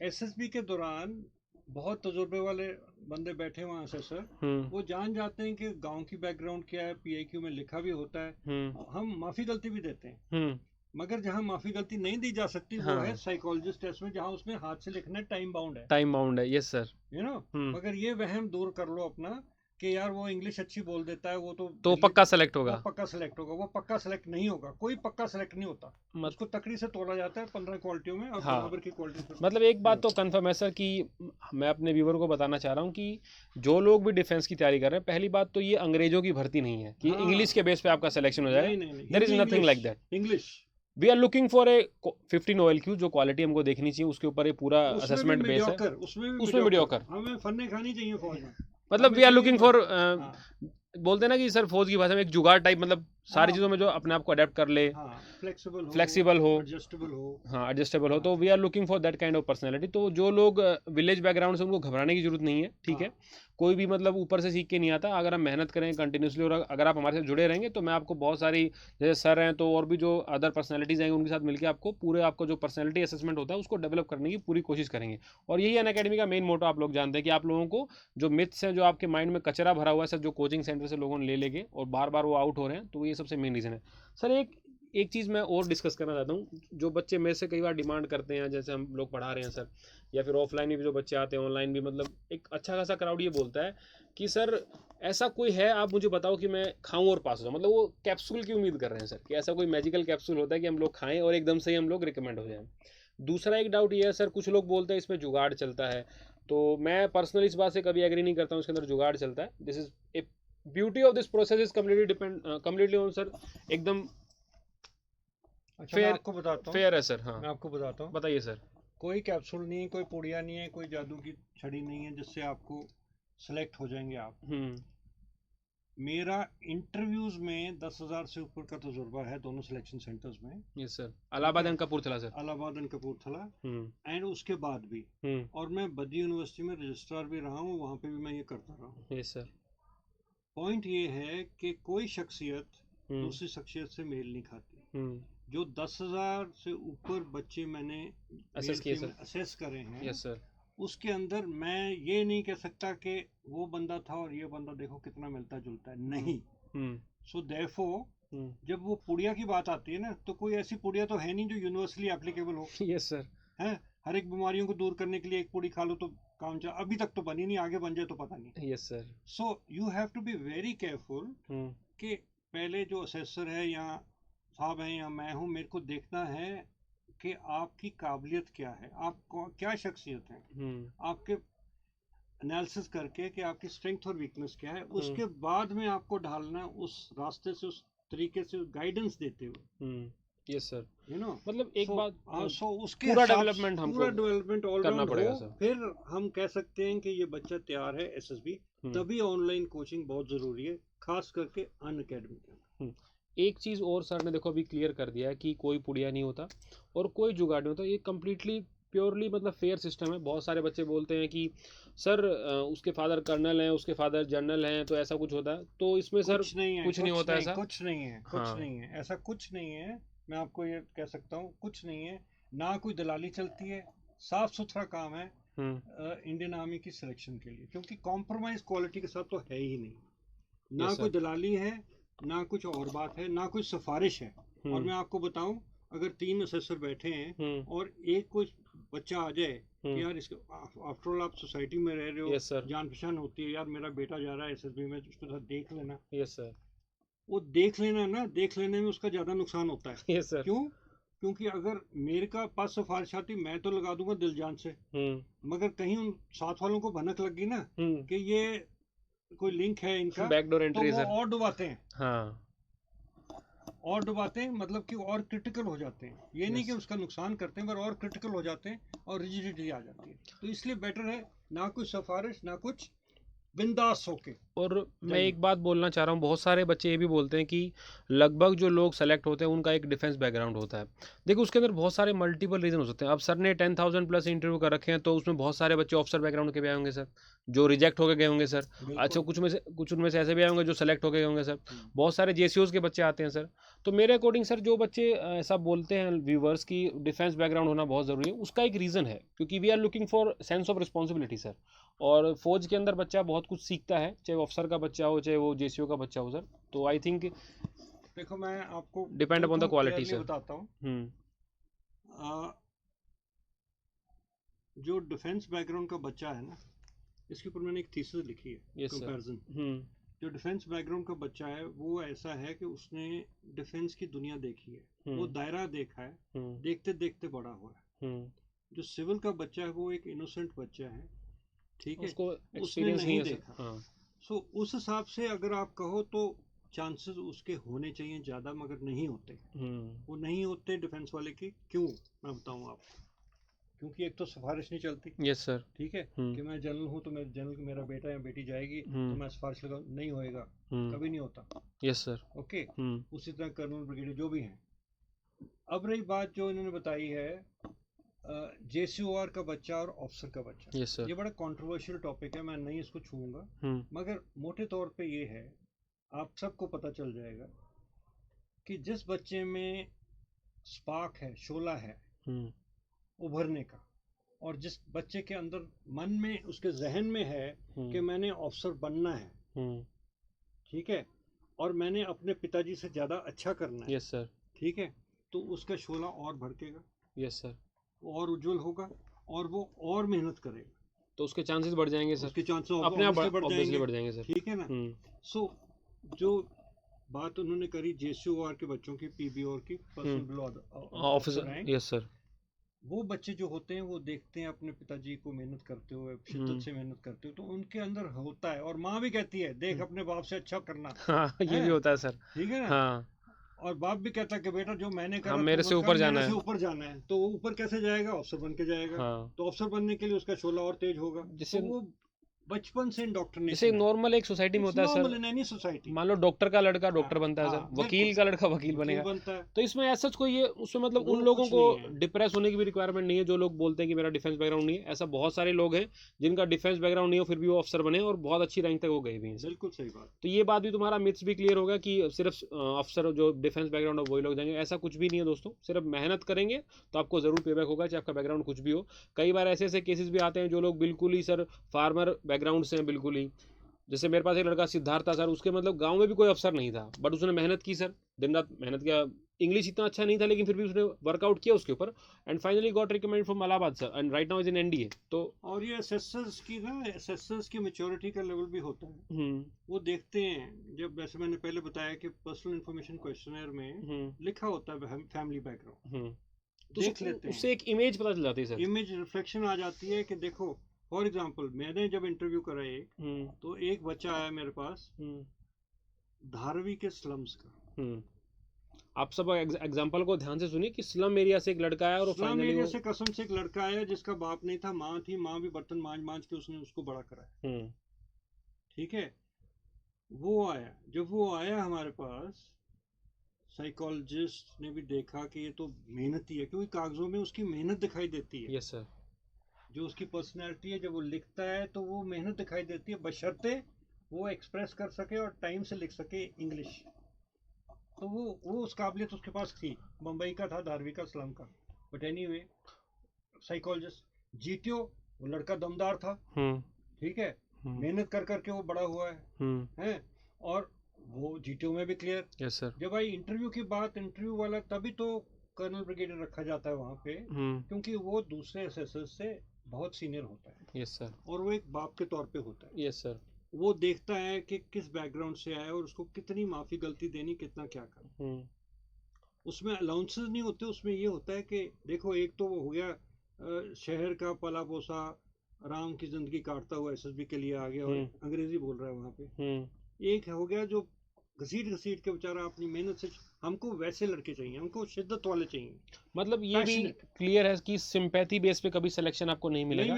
एसएसबी के दौरान बहुत तजुर्बे वाले बंदे बैठे वहाँ से सर, वो जान जाते हैं कि गांव की बैकग्राउंड क्या है, पीआईक्यू में लिखा भी होता है, हम माफी गलती भी देते हैं, मगर जहाँ माफी गलती नहीं दी जा सकती वो है साइकोलॉजिस्ट टेस्ट में, जहाँ उसमें हाथ से लिखना है, टाइम बाउंड है। Yes sir, you know. मगर ये वहम दूर कर लो अपना कि यार वो इंग्लिश अच्छी बोल देता है वो तो पक्का सेलेक्ट होगा, वो पक्का सेलेक्ट नहीं होगा, कोई पक्का सेलेक्ट नहीं होता, उसको तकड़ी से तोला जाता है 15 क्वालिटियों में और बराबर की क्वालिटी। मतलब एक बात तो कंफर्म है सर कि मैं अपने व्यूवर को बताना चाह रहा हूँ कि जो लोग भी डिफेंस की तैयारी कर रहे हैं, पहली बात तो ये अंग्रेजों की भर्ती नहीं है कि इंग्लिश के बेस पे आपका सिलेक्शन हो जाए, there is nothing like that. English we are looking for a 15 OLQ, जो क्वालिटी हमको देखनी चाहिए, उसके ऊपर ये पूरा असेसमेंट बेस है, उसमें मीडियोकर, हमें फन्ने खानी चाहिए फौज में। मतलब वी आर लुकिंग फॉर, बोलते हैं ना कि सर फौज की भाषा में एक जुगाड़ टाइप, मतलब सारी चीज़ों में जो अपने आप को अडेप्ट कर ले, फ्लेक्सिबल हो, एडजस्टेबल हो, तो we are looking for that kind of personality. तो जो लोग विलेज बैकग्राउंड से, उनको घबराने की जरूरत नहीं है, ठीक है, कोई भी मतलब ऊपर से सीख के नहीं आता, अगर हम मेहनत करें कंटिन्यूसली और अगर आप हमारे साथ जुड़े रहेंगे तो मैं आपको बहुत सारी, जैसे सर हैं तो और भी जो अदर पर्सनैलिटीज़ आएंगे उनके साथ मिलकर आपको पूरे आपका जो पर्सनैलिटी असेसमेंट होता है उसको डेवलप करने की पूरी कोशिश करेंगे। और यही अनअकैडमी का मेन मोटो, आप लोग जानते हैं कि आप लोगों को जो मिथ्स हैं, जो आपके माइंड में कचरा भरा हुआ है सर, जो कोचिंग सेंटर से लोगों ने ले लेके और बार बार वो आउट हो रहे हैं, तो ये सबसे मेन रीज़न है सर। एक चीज़ मैं और डिस्कस करना चाहता हूँ, जो बच्चे मेरे से कई बार डिमांड करते हैं, जैसे हम लोग पढ़ा रहे हैं सर, या फिर ऑफलाइन भी जो बच्चे आते हैं, ऑनलाइन भी, मतलब एक अच्छा खासा क्राउड ये बोलता है कि सर ऐसा कोई है, आप मुझे बताओ कि मैं खाऊं और पास हो जाऊं, मतलब वो कैप्सूल की उम्मीद कर रहे हैं सर, कि ऐसा कोई मैजिकल कैप्सूल होता है कि हम लोग खाएं और एकदम से ही हम लोग रिकमेंड हो जाएं। दूसरा एक डाउट ये है सर, कुछ लोग बोलते हैं इसमें जुगाड़ चलता है, तो मैं पर्सनली इस बात से कभी एग्री नहीं करता हूँ, इसके अंदर जुगाड़ चलता है। This is a beauty of this process is completely on sir, एकदम फेयर, आपको बताता हूँ, फेयर है सर। हाँ, मैं आपको बताता हूँ, बताइए सर। कोई कैप्सूल नहीं है, कोई पुड़िया नहीं है, कोई जादू की छड़ी नहीं है जिससे आपको सिलेक्ट हो जाएंगे आप। मेरा इंटरव्यूज में 10,000 से ऊपर का तजुर्बा है दोनों सिलेक्शन सेंटर्स में। Yes sir, Allahabad and Kapurthala sir, Allahabad and Kapurthala, and उसके बाद भी, और मैं बद्दी यूनिवर्सिटी में रजिस्ट्रार भी रहा हूँ, वहाँ पे भी मैं ये करता रहा हूँ। Yes sir. पॉइंट ये है कि कोई शख्सियत दूसरी शख्सियत से मेल नहीं खाती। जो 10,000 से ऊपर बच्चे मैंने असेस करे हैं, यस सर, उसके अंदर मैं ये नहीं कह सकता कि वो बंदा था और ये बंदा देखो कितना मिलता जुलता है, नहीं। सो देयरफॉर जब वो पुड़िया की बात आती है ना, तो कोई ऐसी पुड़िया तो है नहीं जो यूनिवर्सली एप्लीकेबल हो। यस सर, है, हर एक बीमारियों को दूर करने के लिए एक पुड़ी खा लो तो काम चल, अभी तक तो बनी नहीं, आगे बन जाए तो पता नहीं। Yes sir. So you have to be very careful कि पहले जो असेसर है या साहब हैं या मैं हूँ, मेरे को देखना है कि आपकी काबिलियत क्या है, आप क्या शख्सियत है, आपके एनालिसिस करके कि आपकी स्ट्रेंथ और वीकनेस क्या है, उसके बाद में आपको ढालना उस रास्ते से, उस तरीके से गाइडेंस देते हुए। यस सर, यू नो, मतलब एक बात, उसके पूरा डेवलपमेंट हमको पूरा डेवलपमेंट ऑल करना राउंड पड़ेगा हो, सर। फिर हम कह सकते हैं कि ये बच्चा तैयार है एसएसबी। तभी ऑनलाइन कोचिंग बहुत जरूरी है, खास करके अनअकैडमी। एक चीज़ और सर ने देखो अभी क्लियर कर दिया है कि कोई पुड़िया नहीं होता और कोई जुगाड़ नहीं होता, ये कम्प्लीटली प्योरली मतलब फेयर सिस्टम है। बहुत सारे बच्चे बोलते हैं कि सर उसके फादर कर्नल हैं, उसके फादर जनरल हैं, तो ऐसा कुछ होता है, तो इसमें सर कुछ नहीं होता, ऐसा कुछ नहीं है, कुछ नहीं है, ऐसा कुछ नहीं है। मैं आपको ये कह सकता हूँ, कुछ नहीं है, ना कोई दलाली चलती है, साफ सुथरा काम है इंडियन आर्मी की सिलेक्शन के लिए, क्योंकि कॉम्प्रोमाइज क्वालिटी के साथ तो है ही नहीं, ना कोई दलाली है, ना कुछ और बात है, ना कोई सिफारिश है। और मैं आपको बताऊं, अगर 3 असेसर बैठे हैं और एक कोई बच्चा आ जाए कि यार इसके आफ्टर ऑल आप सोसाइटी में रह रहे हो, जान पहचान होती है, यार मेरा बेटा जा रहा है एसएसबी में, उसके साथ देख लेना। यस सर, वो देख लेना ना, देख लेने में उसका ज्यादा नुकसान होता है। यस सर, क्यों? क्योंकि अगर मेरे का पास सिफारिश आती मैं तो लगा दूंगा दिल जान से, मगर कहीं उन साथ वालों को भनक लग गई ना कि ये कोई लिंक है इनका, बैकडोर तो एंट्री वो सर। और डुबाते हैं, हाँ और डुबाते हैं, मतलब कि और क्रिटिकल हो जाते हैं। ये नहीं कि यस। उसका नुकसान करते हैं, पर और क्रिटिकल हो जाते हैं और रिजिडिटी आ जाती है। तो इसलिए बेटर है ना कुछ सिफारिश ना कुछ, बिंदास होके। और मैं जाइए। एक बात बोलना चाह रहा हूँ, बहुत सारे बच्चे ये भी बोलते हैं कि लगभग जो लोग सेलेक्ट होते हैं उनका एक डिफेंस बैकग्राउंड होता है। देखो उसके अंदर बहुत सारे मल्टीपल रीजन हो सकते हैं। अब सर ने 10,000 प्लस इंटरव्यू कर रखे हैं, तो उसमें बहुत सारे बच्चे ऑफिसर बैकग्राउंड के भी आए होंगे सर, जो रिजेक्ट होकर गए होंगे सर। अच्छा कुछ उनमें से ऐसे भी आए होंगे जो सेलेक्ट होकर गए होंगे सर। बहुत सारे जेसीओज के बच्चे आते हैं सर। तो मेरे अकॉर्डिंग सर जो बच्चे ऐसा बोलते हैं व्यूवर्स की डिफेंस बैकग्राउंड होना बहुत ज़रूरी है, उसका एक रीज़न है क्योंकि we are looking for sense of responsibility sir. और फौज के अंदर बच्चा बहुत कुछ सीखता है, चाहे वो अफसर का बच्चा हो चाहे वो जेसीओ का बच्चा हो सर। तो आई थिंक देखो मैं आपको डिपेंड अपॉन द बिल्कुल क्वालिटी क्लियरली सर। बताता हूँ। जो डिफेंस बैकग्राउंड का बच्चा है ना, इसके ऊपर मैंने एक थीसिस लिखी है, यस सर। कंपैरिजन। जो डिफेंस बैकग्राउंड का बच्चा है वो ऐसा है कि उसने डिफेंस की दुनिया देखी है, वो दायरा देखा है, देखते देखते बड़ा हुआ है। जो सिविल का बच्चा है वो एक इनोसेंट बच्चा है, ठीक है, उसको उसने एक्सपीरियंस नहीं नहीं है सर। देखा। हाँ सो उस हिसाब से अगर आप कहो तो चांसेस उसके होने चाहिए ज़्यादा, मगर नहीं होते। वो नहीं होते डिफेंस वाले के, क्यों मैं बताऊँ आपको। क्योंकि एक तो सिफारिश नहीं चलती, यस सर। ठीक है, कि मैं जनरल हूँ तो मैं जनरल, मेरा बेटा या बेटी जाएगी तो मैं सिफारिश लगा, नहीं होएगा, कभी नहीं होता। Yes sir. ओके। उसी तरह कर्नल ब्रिगेडियर जो भी हैं। अब रही बात जो इन्होंने बताई है जेसीओआर का बच्चा और ऑफिसर का बच्चा, यस सर। ये बड़ा कंट्रोवर्शियल टॉपिक है, मैं नहीं इसको छूऊंगा, मगर मोटे तौर पे ये है, आप सबको पता चल जाएगा कि जिस बच्चे में स्पार्क है, शोला है उभरने का, और जिस बच्चे के अंदर मन में, उसके जहन में है कि मैंने ऑफिसर बनना है, ठीक है, और मैंने अपने पिताजी से ज़्यादा अच्छा करना है, यस सर। ठीक है, तो उसका शोला और भड़केगा, यस सर। और उज्जवल होगा, और वो और मेहनत करेगा, तो उसके चांसेस बढ़ जाएंगे सर, उसके चांसेस अपने आप बढ़ ऑब्वियसली जाएंगे, बढ़ जाएंगे सर। ठीक है ना। सो जो बात उन्होंने करी जेसीओआर के बच्चों की, पीबीओआर की, personal below officer rank, yes sir. वो बच्चे जो होते हैं वो देखते हैं अपने पिताजी को मेहनत करते हुए, शिद्दत से मेहनत करते हुए, तो उनके अंदर होता है, और माँ भी कहती है देख अपने बाप से अच्छा करना हाँ ये भी होता है सर। ठीक है ना। हाँ और बाप भी कहता है कि बेटा जो मैंने करा हम मेरे तू से मत ऊपर कर, जाना मेरे है। से ऊपर जाना है, तो वो ऊपर कैसे जाएगा, अफसर बन के जाएगा। हाँ तो अफसर बनने के लिए उसका शोला और तेज होगा, जैसे तो वो बचपन से जैसे इंडोक्ट्रिनेशन है। नॉर्मल एक सोसाइटी में इट्स होता है normal sir, in any society. मान लो डॉक्टर का लड़का डॉक्टर हाँ बनता है सर, हाँ, वकील बिल्कुल का लड़का वकील वकील बनेगा। बनता है, तो इसमें ऐसा कोई ये उसमें मतलब वो उन लोगों कुछ को नहीं है। डिप्रेस होने की भी रिक्वायरमेंट नहीं है जो लोग बोलते हैं कि मेरा डिफेंस बैकग्राउंड नहीं है। ऐसा बहुत सारे लोग हैं जिनका डिफेंस बैकग्राउंड नहीं हो फिर भी वो अफसर बने और बहुत अच्छी रैंक तक वो गए भी हैं सर। बिल्कुल सही बात। तो ये बात भी तुम्हारा मिथ्स भी क्लियर होगा कि सिर्फ अफसर जो डिफेंस बैकग्राउंड हो वही लोग जाएंगे, ऐसा कुछ भी नहीं है दोस्तों। सिर्फ मेहनत करेंगे तो आपको जरूर पेबैक होगा, चाहे आपका बैकग्राउंड कुछ भी हो। कई बार ऐसे ऐसे केसेस भी आते हैं जो लोग बिल्कुल ही सर फार्मर बैकग्राउंड से हैं बिल्कुल ही। जैसे मेरे पास एक लड़का सिद्धार्थ था सर, उसके मतलब गांव में भी कोई अफसर नहीं था, बट उसने मेहनत की सर, दिन रात मेहनत किया। इंग्लिश इतना अच्छा नहीं था लेकिन फिर भी उसने वर्कआउट किया उसके ऊपर, and finally got recommend from Allahabad sir, and right now is in NDA. तो और ये एसएसएस की ना, एसएसएस की मैच्योरिटी का लेवल भी होता है, वो देखते हैं। जब वैसे मैंने पहले बताया कि पर्सनल इंफॉर्मेशन क्वेश्चनर में लिखा होता है फैमिली बैकग्राउंड, तो देख लेते हैं, उससे एक इमेज पता चल जाती है सर, इमेज रिफ्लेक्शन आ जाती है कि देखो, फॉर एग्जांपल मैंने जब इंटरव्यू करा एक, तो एक बच्चा आया मेरे पास धारवी के स्लम्स का। आप सब एग्जांपल को ध्यान से सुनिए कि स्लम एरिया से एक लड़का आया और स्लम एरिया से कसम से एक लड़का आया जिसका बाप नहीं था, माँ थी, माँ भी बर्तन मांज मांज के उसने उसको बड़ा कराया, ठीक है। वो आया, जब वो आया हमारे पास, साइकोलॉजिस्ट ने भी देखा कि ये तो मेहनती है, क्योंकि कागजों में उसकी मेहनत दिखाई देती है। Yes sir. जो उसकी पर्सनैलिटी है, जब वो लिखता है तो वो मेहनत दिखाई देती है, बशर्ते वो एक्सप्रेस कर सके और टाइम से लिख सके इंग्लिश। तो वो उस काबिलियत उसके पास थी। मुंबई का था, धारवी का, स्लम का, बट एनीवे साइकोलॉजिस्ट जीटीओ, वो लड़का दमदार था, ठीक है, मेहनत कर करके वो बड़ा हुआ है, और वो जीटीओ में भी क्लियर। Yes sir. जब आई इंटरव्यू की बात, इंटरव्यू वाला तभी तो कर्नल ब्रिगेडियर रखा जाता है वहाँ पे, क्योंकि वो दूसरे एसएसएस से बहुत सीनियर होता है। Yes sir. और वो एक बाप के तौर पे होता है। Yes sir. वो देखता है कि किस बैकग्राउंड से आया और उसको कितनी माफी गलती देनी, कितना क्या करना। उसमें अलाउंसेस नहीं होते, उसमें ये होता है कि देखो एक तो वो हो गया शहर का पला पोसा आराम की जिंदगी काटता हुआ एसएसबी के लिए आ गया और अंग्रेजी बोल रहा है वहाँ पे। एक हो गया जो घसीट घसीट के बेचारा अपनी मेहनत से, हमको वैसे लड़के चाहिए, हमको शिद्दत वाले चाहिए। मतलब ये भी क्लियर है कि सिंपैथी बेस पे कभी सिलेक्शन आपको नहीं मिलेगा,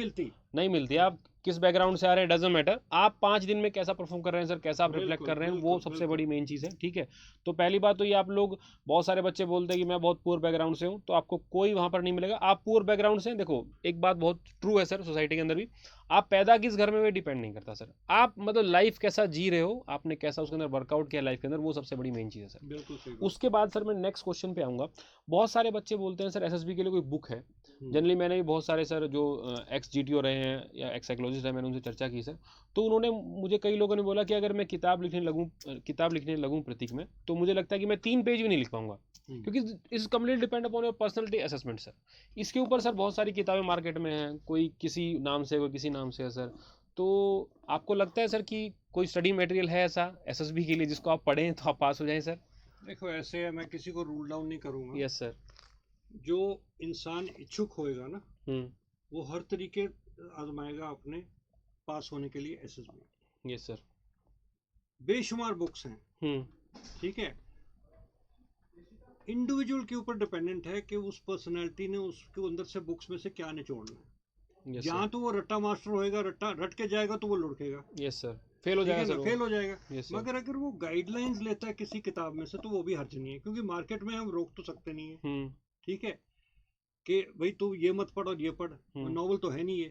नहीं मिलती। आप किस बैकग्राउंड से आ रहे हैं डजंट मैटर, आप 5 दिन में कैसा परफॉर्म कर रहे हैं सर, कैसा आप रिफ्लेक्ट कर रहे हैं, वो सबसे बड़ी मेन चीज़ है। ठीक है, तो पहली बात तो ये, आप लोग बहुत सारे बच्चे बोलते हैं कि मैं बहुत पुअर बैकग्राउंड से हूँ, तो आपको कोई वहाँ पर नहीं मिलेगा। आप पुअर बैकग्राउंड से, देखो एक बात बहुत ट्रू है सर, सोसाइटी के अंदर भी आप पैदा किस घर में वो डिपेंड नहीं करता सर, आप मतलब लाइफ कैसा जी रहे हो, आपने कैसा उसके अंदर वर्कआउट किया लाइफ के अंदर, वो सबसे बड़ी मेन चीज़ है सर। बिल्कुल सही। उसके बाद सर मैं नेक्स्ट क्वेश्चन पे आऊँगा। बहुत सारे बच्चे बोलते हैं सर एसएसबी के लिए कोई बुक है। जनरली मैंने भी बहुत सारे सर जो एक्स जीटीओ रहे हैं या एक्स साइकोलॉजिस्ट है, मैंने उनसे चर्चा की सर, तो उन्होंने मुझे, कई लोगों ने बोला कि अगर मैं किताब लिखने लगूँ प्रतीक में, तो मुझे लगता है कि मैं 3 पेज भी नहीं लिख पाऊंगा, क्योंकि इस complete depend upon your personality assessment sir. इसके ऊपर सर बहुत सारी किताबें मार्केट में हैं, कोई किसी नाम से, कोई किसी नाम से है सर। तो आपको लगता है सर कि कोई स्टडी मटेरियल है ऐसा एसएसबी के लिए जिसको आप पढ़ें तो आप पास हो जाएं सर? देखो ऐसे है, मैं किसी को रूल डाउन नहीं करूंगा। Yes sir. जो इंसान इच्छुक होएगा ना, वो हर तरीके आजमाएगा अपने पास होने के लिए एसएसबी। Yes sir. बेशुमार बुक्स हैं, ठीक है, इंडिविजुअल के ऊपर डिपेंडेंट है कि उस पर्सनालिटी ने उसके अंदर से बुक्स में से क्या निचोड़ना है। यहाँ तो वो रट्टा मास्टर होएगा, रट के जाएगा तो वो लुढ़केगा। यस सर, फेल हो जाएगा सर, फेल हो जाएगा। मगर अगर वो गाइडलाइंस लेता है किसी किताब में से, तो वो भी हर्ज नहीं है, क्योंकि मार्केट में हम रोक तो सकते नहीं है। ठीक है, कि भाई तू ये मत पढ़ और ये पढ़, नॉवल तो है नहीं ये।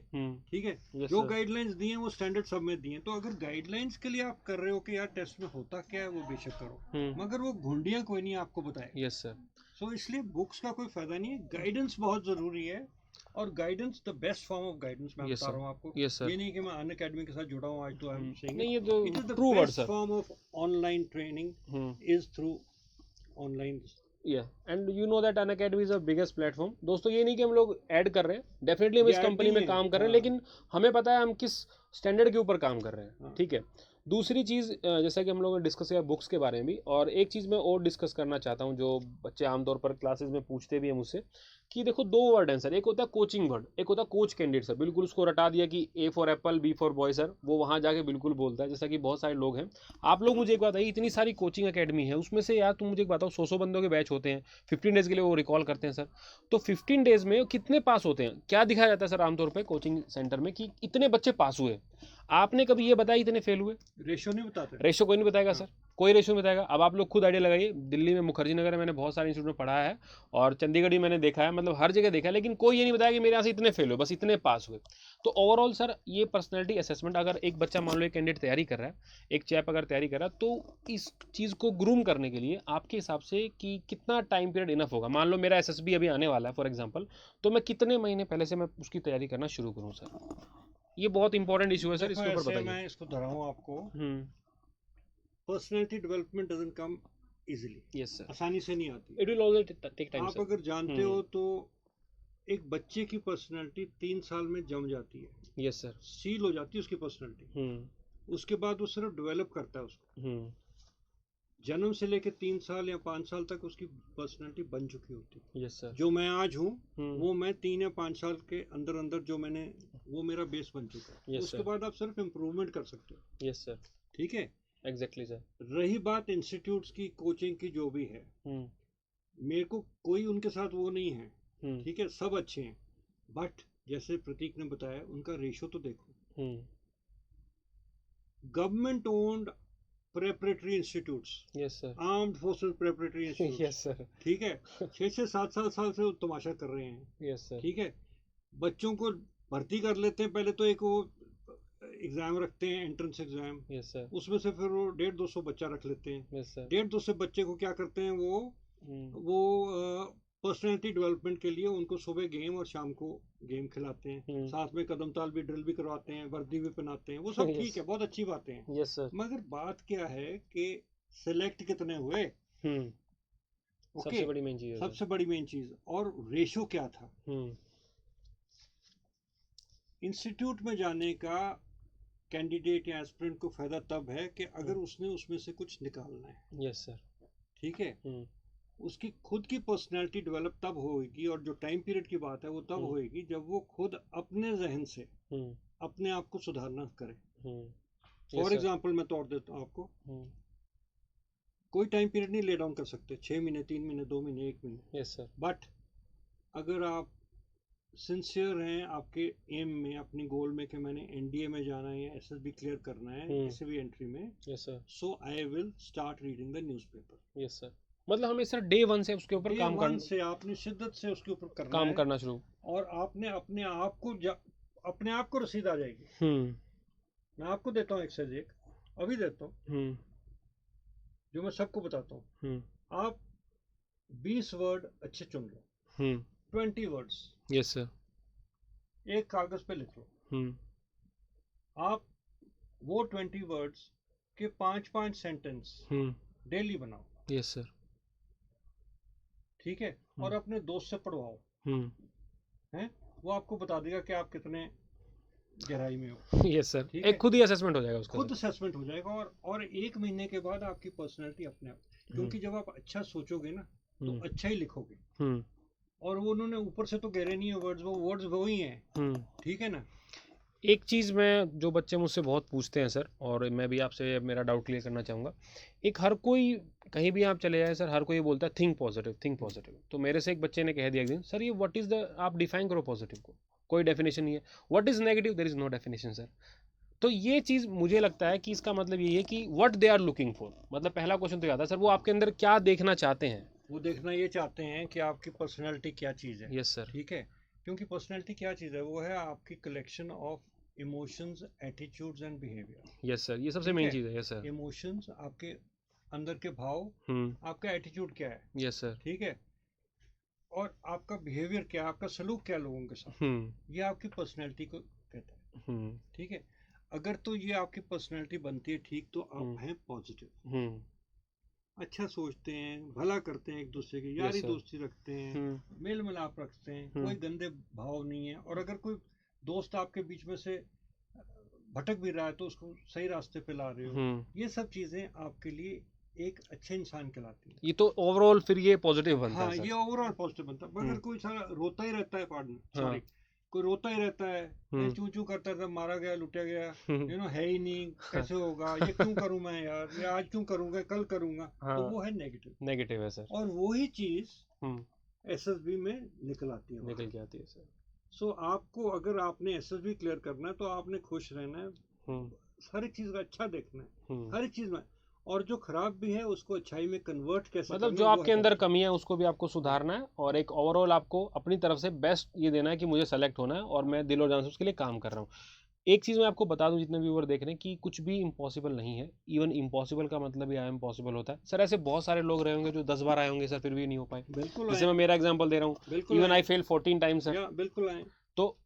ठीक है, जो गाइडलाइंस दिए वो स्टैंडर्ड सब में दिए। तो अगर गाइडलाइंस के लिए आप कर रहे हो कि यार टेस्ट में होता क्या है, वो बेशक करो, मगर वो घुंडियां कोई नहीं आपको बताए। Yes sir. सो इसलिए बुक्स का कोई फायदा नहीं है, गाइडेंस बहुत जरूरी है। और guidance the best form of guidance मैं बता रहा हूँ आपको। ये नहीं कि मैं अनअकैडमी के साथ जुड़ा हूँ आज, तो आई एम सेइंग नहीं, ये तो it is the true word best sir. Form of online training is through online. And you know that Unacademy is the biggest platform. दोस्तों ये नहीं कि हम लोग ऐड कर रहे हैं, डेफिनेटली हम इस कंपनी में काम कर रहे हैं, लेकिन हमें पता है हम किस स्टैंडर्ड के ऊपर काम कर रहे हैं। ठीक है, दूसरी चीज़, जैसा कि हम लोगों ने डिस्कस किया बुक्स के बारे में भी, और एक चीज़ मैं और डिस्कस करना चाहता हूँ जो बच्चे आमतौर पर क्लासेस में पूछते भी हैं मुझसे, कि देखो 2 वर्ड हैं सर, एक होता है कोचिंग वर्ड, एक होता है कोच कैंडिडेट सर। बिल्कुल उसको रटा दिया कि A for apple, B for boy sir, वो वहाँ जाके बिल्कुल बोलता है, जैसा कि बहुत सारे लोग हैं। आप लोग मुझे एक बात है, इतनी सारी कोचिंग अकेडमी है, उसमें से यार तुम मुझे एक बताओ, 100 बंदों के बैच होते हैं, 15 डेज़ के लिए वो रिकॉल करते हैं सर, तो 15 डेज़ में कितने पास होते हैं? क्या दिखाया जाता है सर आमतौर पर कोचिंग सेंटर में कि इतने बच्चे पास हुए? आपने कभी ये बताया इतने फेल हुए? रेशो नहीं बताते, रेशो कोई नहीं बताएगा सर, कोई रेशो नहीं बताएगा। अब आप लोग खुद आइडिया लगाइए, दिल्ली में मुखर्जी नगर में मैंने बहुत सारे इंस्टीट्यूट में पढ़ा है, और चंडीगढ़ भी मैंने देखा है, मतलब हर जगह देखा है, लेकिन कोई ये नहीं बताया कि मेरे यहाँ से इतने फेल हुए, बस इतने पास हुए। तो ओवरऑल सर ये पर्सनैलिटी असेसमेंट, अगर एक बच्चा मान लो एक कैंडिडेट तैयारी कर रहा है, एक चैप अगर तैयारी कर रहा है, तो इस चीज़ को ग्रूम करने के लिए आपके हिसाब से कि कितना टाइम पीरियड इनफ होगा? मान लो मेरा एसएसबी अभी आने वाला है फॉर एग्जाम्पल, तो मैं कितने महीने पहले से मैं उसकी तैयारी करना शुरू करूँ सर? ये बहुत इंपॉर्टेंट इशू है सर, इसके ऊपर बताइए। मैं इसको दोहराऊं आपको, personality development doesn't come easily. Yes sir, आसानी से नहीं आती, it will always take time. आप अगर जानते हो तो एक बच्चे की पर्सनालिटी 3 साल में जम जाती है। यस सर, सील हो जाती है उसकी पर्सनालिटी। उसके बाद वो सिर्फ डेवलप करता है उसको। जन्म से लेकर 3 साल या 5 साल तक उसकी पर्सनालिटी बन चुकी होती है। यस सर, जो मैं आज हूँ वो मैं 3 या 5 साल के अंदर अंदर जो मैंने, वो मेरा बेस बन चुका है। yes, उसके बाद आप सिर्फ इम्प्रूवमेंट कर सकते हो। यस सर, ठीक है, एग्जैक्टली सर। रही बात इंस्टीट्यूट्स की, कोचिंग की, जो भी है, मेरे को कोई उनके साथ वो नहीं है। ठीक है, सब अच्छे हैं, बट जैसे प्रतीक ने बताया, उनका रेशो तो देखो। Government owned preparatory institutes, yes sir, armed forces preparatory institute, yes sir, ठीक है, 6 से 7 साल से तमाशा कर रहे हैं। यस सर, ठीक है, बच्चों को भर्ती कर लेते हैं, पहले तो एक वो एग्जाम रखते हैं, एंट्रेंस एग्जाम। यस सर, उसमें से फिर वो 150-200 बच्चा रख लेते हैं। यस सर, 150-200 बच्चे को क्या करते हैं, वो पर्सनैलिटी डेवलपमेंट के लिए उनको सुबह गेम और शाम को गेम खिलाते हैं, साथ में कदम ताल भी, ड्रिल भी करवाते हैं, वर्दी भी पहनाते हैं, वो सब ठीक है, बहुत अच्छी बातें हैं। यस सर, मगर बात क्या है कि सिलेक्ट कितने हुए, सबसे बड़ी मेन चीज, सबसे बड़ी मेन चीज, और रेशो क्या था। इंस्टीट्यूट में जाने का कैंडिडेट या एस्पिरेंट को फायदा तब है कि अगर उसने उसमें से कुछ निकालना है। यस सर, ठीक है, उसकी खुद की पर्सनैलिटी डेवलप तब होगी, और जो टाइम पीरियड की बात है वो तब होएगी जब वो खुद अपने जहन से अपने आप को सुधारना करे। फॉर एग्जाम्पल मैं तौर देता हूँ आपको, कोई टाइम पीरियड नहीं ले डाउन कर सकते, 6 महीने, 3 महीने, 2 महीने, 1 महीने। Yes sir. बट अगर आप सिंसियर हैं आपके एम में, अपनी गोल में कि मैंने एनडीए में जाना है या एसएसबी क्लियर करना है किसी भी एंट्री में, yes sir, so I will start reading the newspaper. Yes sir. मतलब हमें सर डे वन से उसके ऊपर काम करना, से आपने शिद्दत से उसके ऊपर करना काम है, करना शुरू, और आपने अपने आप को रसीद आ जाएगी। मैं आपको देता हूँ एक्सरसाइज एक, अभी देता हूँ, जो मैं सबको बताता हूँ। आप 20 वर्ड अच्छे चुन लो, 20 वर्ड्स यस सर, एक कागज पे लिख लो। आप वो 20 वर्ड्स के 5-5 सेंटेंस डेली बनाओ। यस सर, ठीक है, और अपने दोस्त से पढ़वाओ, हैं, वो आपको बता देगा कि आप कितने गहराई में हो। यस सर, ठीक एक है, खुद ही असेसमेंट हो जाएगा उसका, खुद असेसमेंट हो जाएगा, और 1 महीने के बाद आपकी पर्सनैलिटी अपने आप, क्योंकि जब आप अच्छा सोचोगे ना तो अच्छा ही लिखोगे, और वो उन्होंने ऊपर से तो गहरे नहीं है वर्ड्स, वो वर्ड्स वो ही हैं। ठीक है ना। एक चीज़ मैं, जो बच्चे मुझसे बहुत पूछते हैं सर, और मैं भी आपसे मेरा डाउट क्लियर करना चाहूँगा, एक हर कोई कहीं भी आप चले जाए सर, हर कोई बोलता है थिंक पॉजिटिव, थिंक पॉजिटिव। तो मेरे से एक बच्चे ने कह दिया एक दिन, सर ये व्हाट इज़ द, आप डिफाइन करो पॉजिटिव को, कोई डेफिनेशन नहीं है। What is negative, there is no definition sir. तो ये चीज़ मुझे लगता है कि इसका मतलब ये है कि what they are looking for, मतलब पहला क्वेश्चन तो आता है सर, वो आपके अंदर क्या देखना चाहते हैं। वो देखना ये चाहते हैं कि आपकी पर्सनैलिटी क्या चीज़ है। Yes sir. ठीक है, क्योंकि पर्सनैलिटी क्या चीज़ है, वो है आपकी collection of emotions, attitudes and behaviour. Yes sir, ये सबसे मेन चीज़ है। Yes sir. इमोशंस आपके अंदर के भाव, आपका एटीट्यूड क्या है। Yes sir. ठीक है, और आपका बिहेवियर क्या है, आपका सलूक क्या है लोगों के साथ, ये आपकी पर्सनैलिटी को कहता है। ठीक है, अगर तो ये आपकी पर्सनैलिटी बनती है ठीक, तो आप हैं पॉजिटिव, अच्छा सोचते हैं, भला करते हैं, एक दूसरे की यारी दोस्ती रखते हैं, मेल मिलाप रखते हैं, कोई गंदे भाव नहीं है। और अगर कोई दोस्त आपके बीच में से भटक भी रहा है तो उसको सही रास्ते पे ला रहे हो, ये सब चीजें आपके लिए एक अच्छे इंसान कहलाती है। ये तो ओवरऑल फिर ये पॉजिटिव बनता है सर। ये ओवरऑल पॉजिटिव बनता है। अगर कोई सारा रोता ही रहता है, सॉरी, कोई रोता ही रहता है, चू चू करता रहता है, मारा गया, लुटा गया, है ही नहीं, कैसे होगा, ये क्यों करूं मैं यार, ये आज क्यों करूंगा, कल करूंगा, तो वो है नेगेटिव है सर। और वही चीज एसएसबी में निकल आती है, निकल के आती है सर। सो आपको, अगर आपने एसएसबी क्लियर करना है तो आपने खुश रहना है, हर एक चीज का अच्छा देखना है, हर एक चीज में, और जो खराब भी है उसको अच्छाई में कन्वर्ट कैसे, मतलब जो आपके अंदर कमी है उसको भी आपको सुधारना है, और एक ओवरऑल आपको अपनी तरफ से बेस्ट ये देना है कि मुझे सेलेक्ट होना है और मैं दिलो जान से उसके लिए काम कर रहा हूँ। एक चीज़ मैं आपको बता दूं, जितने व्यूअर देख रहे हैं, कि कुछ भी इम्पॉसिबल नहीं है। इवन इम्पॉसिबल का मतलब ही आई एम पॉसिबल होता है सर। ऐसे बहुत सारे लोग रहे होंगे जो 10 बार आए होंगे सर, फिर भी नहीं हो पाए। बिल्कुल, जैसे मैं मेरा एग्जांपल दे रहा हूँ, even I fail 14 times sir. बिल्कुल आए, तो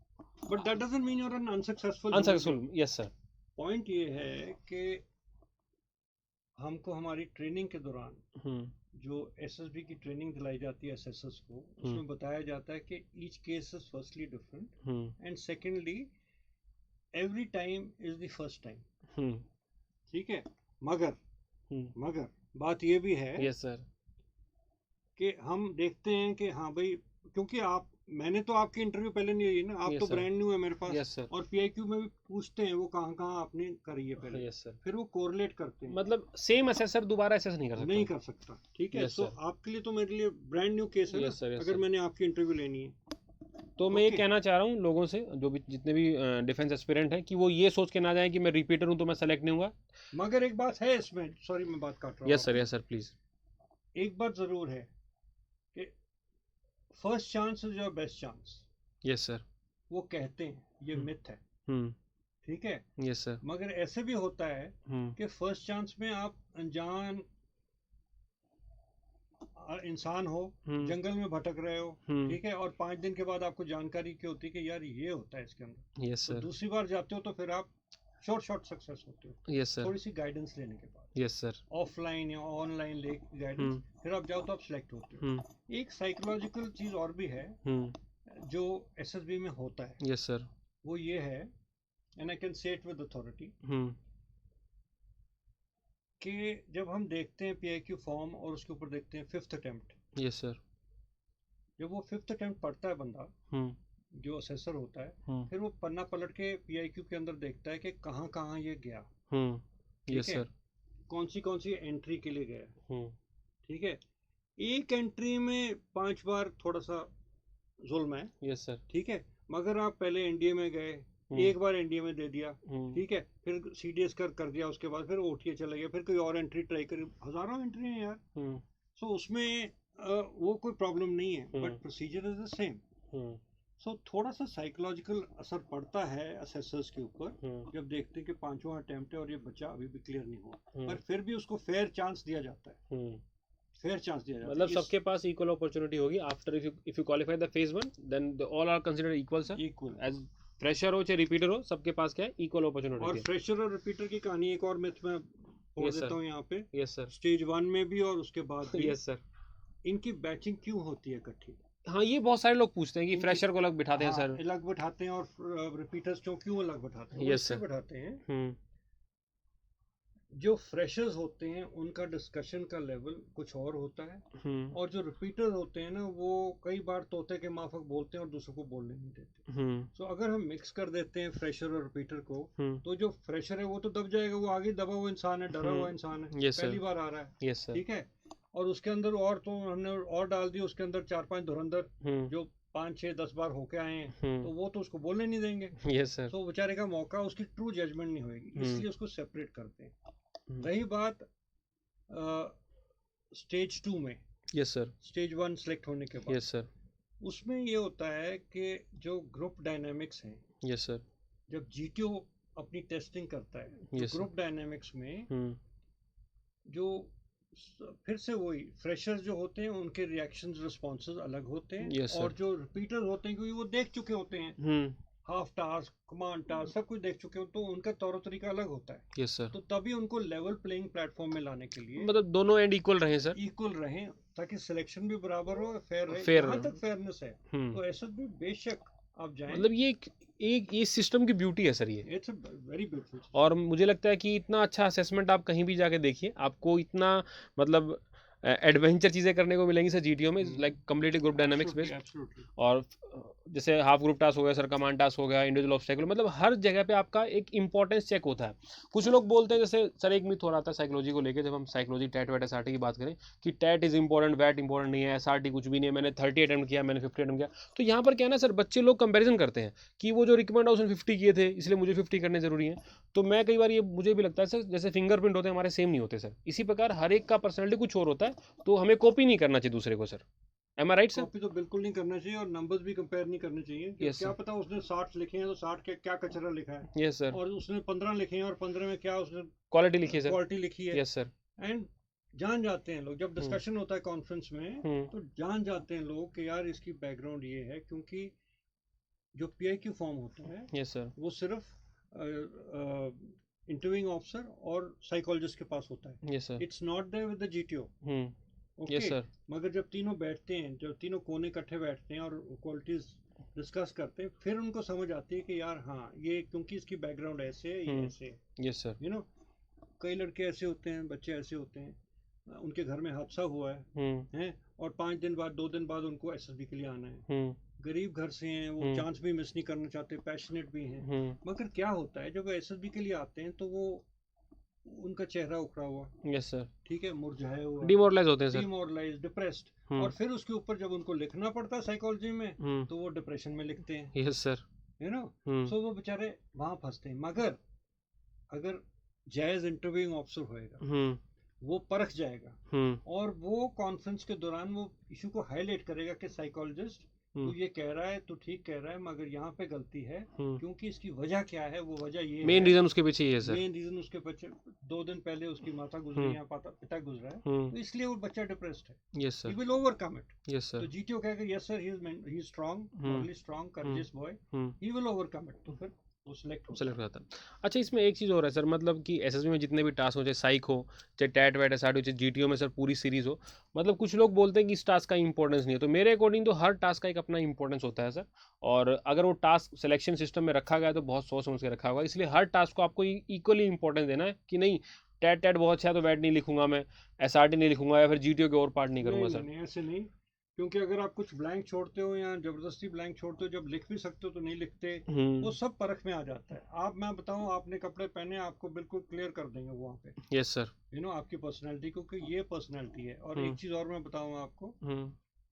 but that doesn't mean you are an unsuccessful. Yes sir. Point ये है कि हमको हमारी ट्रेनिंग के दौरान जो एसएसबी की ट्रेनिंग दिलाई जाती है एसएसएस को, उसमें बताया जाता है कि each case is firstly different and secondly every time is the first time. ठीक है, मगर बात ये भी है, यस सर, कि हम देखते हैं कि हाँ भाई, क्योंकि मैंने तो आपकी इंटरव्यू पहले नहीं ली ना, आप तो ब्रांड न्यू है मेरे पास, और पीआईक्यू में भी पूछते हैं वो कहाँ आपने करी है पहले, फिर वो कोरिलेट करते हैं। मतलब सेम असेसर दोबारा असेस नहीं कर सकता। ठीक है, सो आपके लिए तो मेरे लिए ब्रांड न्यू केस है ना, अगर मैंने आपकी इंटरव्यू लेनी है। तो मैं ये कहना चाह रहा हूँ लोगों से, जो भी जितने भी डिफेंस एस्पिरेंट हैं, कि वो ये सोच के ना जाए कि मैं रिपीटर हूँ तो मैं सेलेक्ट नहीं होगा। मगर एक बात है इसमें, सॉरी मैं बात काट रहा हूँ। Yes sir please. एक बात जरूर है कि first chance is your best chance. Yes sir. वो कहते हैं, ये मिथ है। ठीक है। Yes sir. मगर ऐसे भी होता है कि फर्स्ट चांस में आप अनजान इंसान हो, जंगल में भटक रहे हो, ठीक है, और 5 दिन के बाद आपको जानकारी क्या होती है कि यार ये होता है इसके अंदर। Yes sir. तो दूसरी बार जाते हो तो फिर आप शॉर्ट सक्सेस होते हो। Yes sir. थोड़ी सी गाइडेंस लेने के बाद। Yes sir. ऑफलाइन या ऑनलाइन ले गाइडेंस, फिर आप जाओ तो आप सिलेक्ट होते हो। एक साइकोलॉजिकल चीज और भी है जो एसएसबी में होता है। Yes sir. वो ये है, and I can say it with authority, कि जब हम देखते हैं पीआईक्यू फॉर्म और उसके ऊपर देखते हैं 5th अटेम्प्ट, यस सर। जब वो 5th अटेम्प्ट पढ़ता है बंदा, जो असेसर होता है, फिर वो पन्ना पलट के PIQ के अंदर देखता है कि कहाँ कहाँ ये गया, यस सर, कौन सी एंट्री के लिए गया, ठीक है। एक एंट्री में 5 बार थोड़ा सा जुल्म है, यस सर, ठीक है, मगर आप पहले NDA में गए, एक बार NDA में दे दिया, ठीक है, फिर CDS कर दिया, उसके बाद फिर OTA चला गया, फिर कोई और एंट्री ट्राई करी, हजारों एंट्री हैं यार। सो उसमें वो कोई प्रॉब्लम नहीं है, but procedure is the same. So थोड़ा सा साइकोलॉजिकल असर पड़ता है असेसर्स के ऊपर, जब देखते हैं कि 5वां अटेम्प्ट है और ये बच्चा अभी भी क्लियर नहीं हुआ, पर फिर भी उसको फेयर चांस दिया जाता है, फेयर चांस दिया जाता है। मतलब सबके पास इक्वल अपॉर्चुनिटी होगी after if you qualify the phase 1, then all are considered equal sir, equal as fresher हो चाहे रिपीटर हो, सबके पास क्या है, इक्वल अपॉर्चुनिटी। और फ्रेशर और रिपीटर की कहानी एक और मिथ में बोल देता हूँ यहाँ पे। Yes sir. स्टेज 1 में भी और उसके बाद भी। Yes sir. इनकी बैचिंग क्यों होती है इकट्ठी? हाँ, ये बहुत सारे लोग पूछते हैं कि फ्रेशर को अलग बिठाते हैं सर, अलग बिठाते हैं, और रिपीटर्स को क्यों अलग बिठाते हैं? यस सर, बिठाते हैं जो फ्रेशर्स होते हैं उनका डिस्कशन का लेवल कुछ और होता है, और जो रिपीटर्स होते हैं ना, वो कई बार तोते के माफक बोलते हैं और दूसरों को बोलने नहीं देते। सो अगर हम मिक्स कर देते हैं फ्रेशर और रिपीटर को, तो जो फ्रेशर है वो तो दब जाएगा, वो आगे दबा हुआ इंसान है, डरा हुआ इंसान है, पहली बार आ रहा है, ठीक है, और उसके अंदर और तो हमने और डाल दिया, उसके अंदर 4-5 धुरंधर जो 5-6-10 बार होके आए हैं, तो वो तो उसको बोलने नहीं देंगे। Yes sir. तो बेचारे का मौका, उसकी ट्रू जजमेंट नहीं होगी, इसलिए उसको सेपरेट करते हैं। रही बात स्टेज 2 में, यस सर, स्टेज 1 सिलेक्ट होने के बाद, यस सर, उसमें ये होता है कि जो ग्रुप डायनामिक्स हैं, यस सर, जब GTO अपनी टेस्टिंग करता है, तो ग्रुप डायनामिक्स में जो फिर से वही फ्रेशर्स जो होते हैं उनके रिएक्शंस रिस्पॉन्सेज अलग होते हैं, और जो रिपीटर्स होते हैं क्योंकि वो देख चुके होते हैं, हाफ टास्क, कमांड टास्क, सब कुछ देख चुके हो, तो उनका तौर तरीका अलग होता है। Yes sir. तो तभी उनको लेवल प्लेइंग प्लेटफॉर्म में लाने के लिए, मतलब दोनों एंड इक्वल रहे सर, इक्वल रहें, ताकि सिलेक्शन भी बराबर हो, फेयर रहे, जहाँ तक फेयरनेस है। तो SSB बेशक आप जाएं, मतलब ये एक ये सिस्टम की ब्यूटी है सर, ये इट्स वेरी ब्यूटीफुल। और मुझे लगता है कि इतना अच्छा असेसमेंट आप कहीं भी जाके देखिए, आपको इतना मतलब एडवेंचर चीज़ें करने को मिलेंगी सर GTO में, like completely group dynamics based. और जैसे हाफ ग्रुप टास्क हो गया सर, कमांड टास्क हो गया, इंडिविजुअल ऑब्स्टेकल, मतलब हर जगह पे आपका एक इंपॉर्टेंस चेक होता है। कुछ लोग बोलते हैं, जैसे सर एक मिथ हो रहा था साइकोलॉजी को लेकर, जब हम साइकोलॉजी टैट वैट SRT की बात करें, कि टैट इज इंपॉर्टेंट, वैट इंपॉर्टेंट नहीं है, SRT कुछ भी नहीं है, मैंने 30 अटेम्प्ट किया, मैंने 50 अटेम्प्ट किया। तो यहाँ पर क्या है ना सर, बच्चे लोग कंपेरिजन करते हैं कि वो जो रिकमेंड है उसने 50 किए थे, इसलिए मुझे 50 करने जरूरी है। तो मैं कई बार ये मुझे भी लगता है सर, जैसे फिंगरप्रिंट होते हैं हमारे, सेम नहीं होते सर, इसी प्रकार हर एक का पर्सनैलिटी कुछ और होता है, तो हमें कॉपी नहीं करना चाहिए दूसरे को sir. Am I right sir? Copy तो बिल्कुल नहीं करना चाहिए, और नंबर्स भी कंपेयर नहीं करने चाहिए। yes, क्या पता उसने 60 लिखे हैं तो 60 के क्या कचरा लिखा है, यस सर, और उसने 15 लिखे हैं और 15 में क्या उसने क्वालिटी लिखी है सर, क्वालिटी लिखी है। Yes sir. एंड जान जाते हैं लोग, जब डिस्कशन होता है कॉन्फ्रेंस में, तो जान जाते हैं लोग कि यार इसकी बैकग्राउंड ये है, क्योंकि जो PIQ फॉर्म होता है, यस सर, वो सिर्फ इंटरव्यूइंग ऑफिसर और साइकोलॉजिस्ट के पास होता है। Yes sir, it's not there with the GTO। Yes sir. मगर जब तीनों बैठते हैं, जब तीनों कोने इकट्ठे बैठते हैं और क्वालिटीज डिस्कस करते हैं, फिर उनको समझ आती है कि यार हाँ, ये क्योंकि इसकी बैकग्राउंड ऐसे है, ये ऐसे है। Yes sir. यू नो, कई लड़के ऐसे होते हैं, बच्चे ऐसे होते हैं, उनके घर में हादसा हुआ है, और 5 दिन बाद, 2 दिन बाद उनको SSB के लिए आना है। गरीब घर से हैं, वो चांस भी मिस नहीं करना चाहते, पैशनेट भी हैं। मगर क्या होता है, जब वो SSB के लिए आते हैं तो वो उनका चेहरा उखड़ा हुआ, यस सर, ठीक है, मुरझाया हुआ, डिमोरलाइज होते हैं सर, डिमोरलाइज, डिप्रेस्ड, और फिर उसके ऊपर जब उनको लिखना पड़ता है साइकोलॉजी में, तो वो डिप्रेशन में लिखते हैं। यस सर, यू नो, सो वो बेचारे वहां फंसते हैं। मगर अगर जायज इंटरव्यूइंग ऑफिसर होएगा, वो परख जाएगा, और वो कॉन्फ्रेंस के दौरान वो इशू को हाईलाइट करेगा कि साइकोलॉजिस्ट तू ये कह रहा है, तू ठीक कह रहा है, मगर यहाँ पे गलती है, क्योंकि इसकी वजह क्या है, वो वजह ये मेन रीजन उसके पीछे है सर, मेन रीजन उसके पीछे 2 दिन पहले उसकी माता गुजरी या पिता गुजरा है, तो इसलिए वो बच्चा डिप्रेस्ड है। Yes sir, he will overcome it. Yes sir. तो GTO कहेगा yes sir, he is strong, morally strong, courageous boy, he will overcome it, तो फिर वो सिलेक्ट हो जाता है। अच्छा, इसमें एक चीज़ और है सर, मतलब कि SSB में जितने भी टास्क हो, चाहे साइक हो, चाहे टैट वैट SRT हो, चाहे GTO में सर पूरी सीरीज हो, मतलब कुछ लोग बोलते हैं कि इस टास्क का इंपॉर्टेंस नहीं है। तो मेरे अकॉर्डिंग तो हर टास्क का एक अपना इंपॉर्टेंस होता है सर, और अगर वो टास्क सिलेक्शन सिस्टम में रखा गया तो बहुत सोच समझ के रखा होगा, इसलिए हर टास्क को आपको इक्वली इंपॉर्टेंस देना है कि नहीं, टेट टेट बहुत अच्छा है तो वेट नहीं लिखूंगा मैं, एसआरटी नहीं लिखूंगा, या फिर जीटीओ के और पार्ट नहीं करूंगा सर? नहीं, ऐसे नहीं, क्योंकि अगर आप कुछ ब्लैंक छोड़ते हो या जबरदस्ती ब्लैंक छोड़ते हो, जब लिख भी सकते हो तो नहीं लिखते, वो सब परख में आ जाता है। आप, मैं बताऊं, आपने कपड़े पहने, आपको बिल्कुल क्लियर कर देंगे वहाँ पे। Yes sir. आपकी पर्सनैलिटी, क्योंकि ये पर्सनैलिटी है। और एक चीज़ और मैं बताऊँ आपको,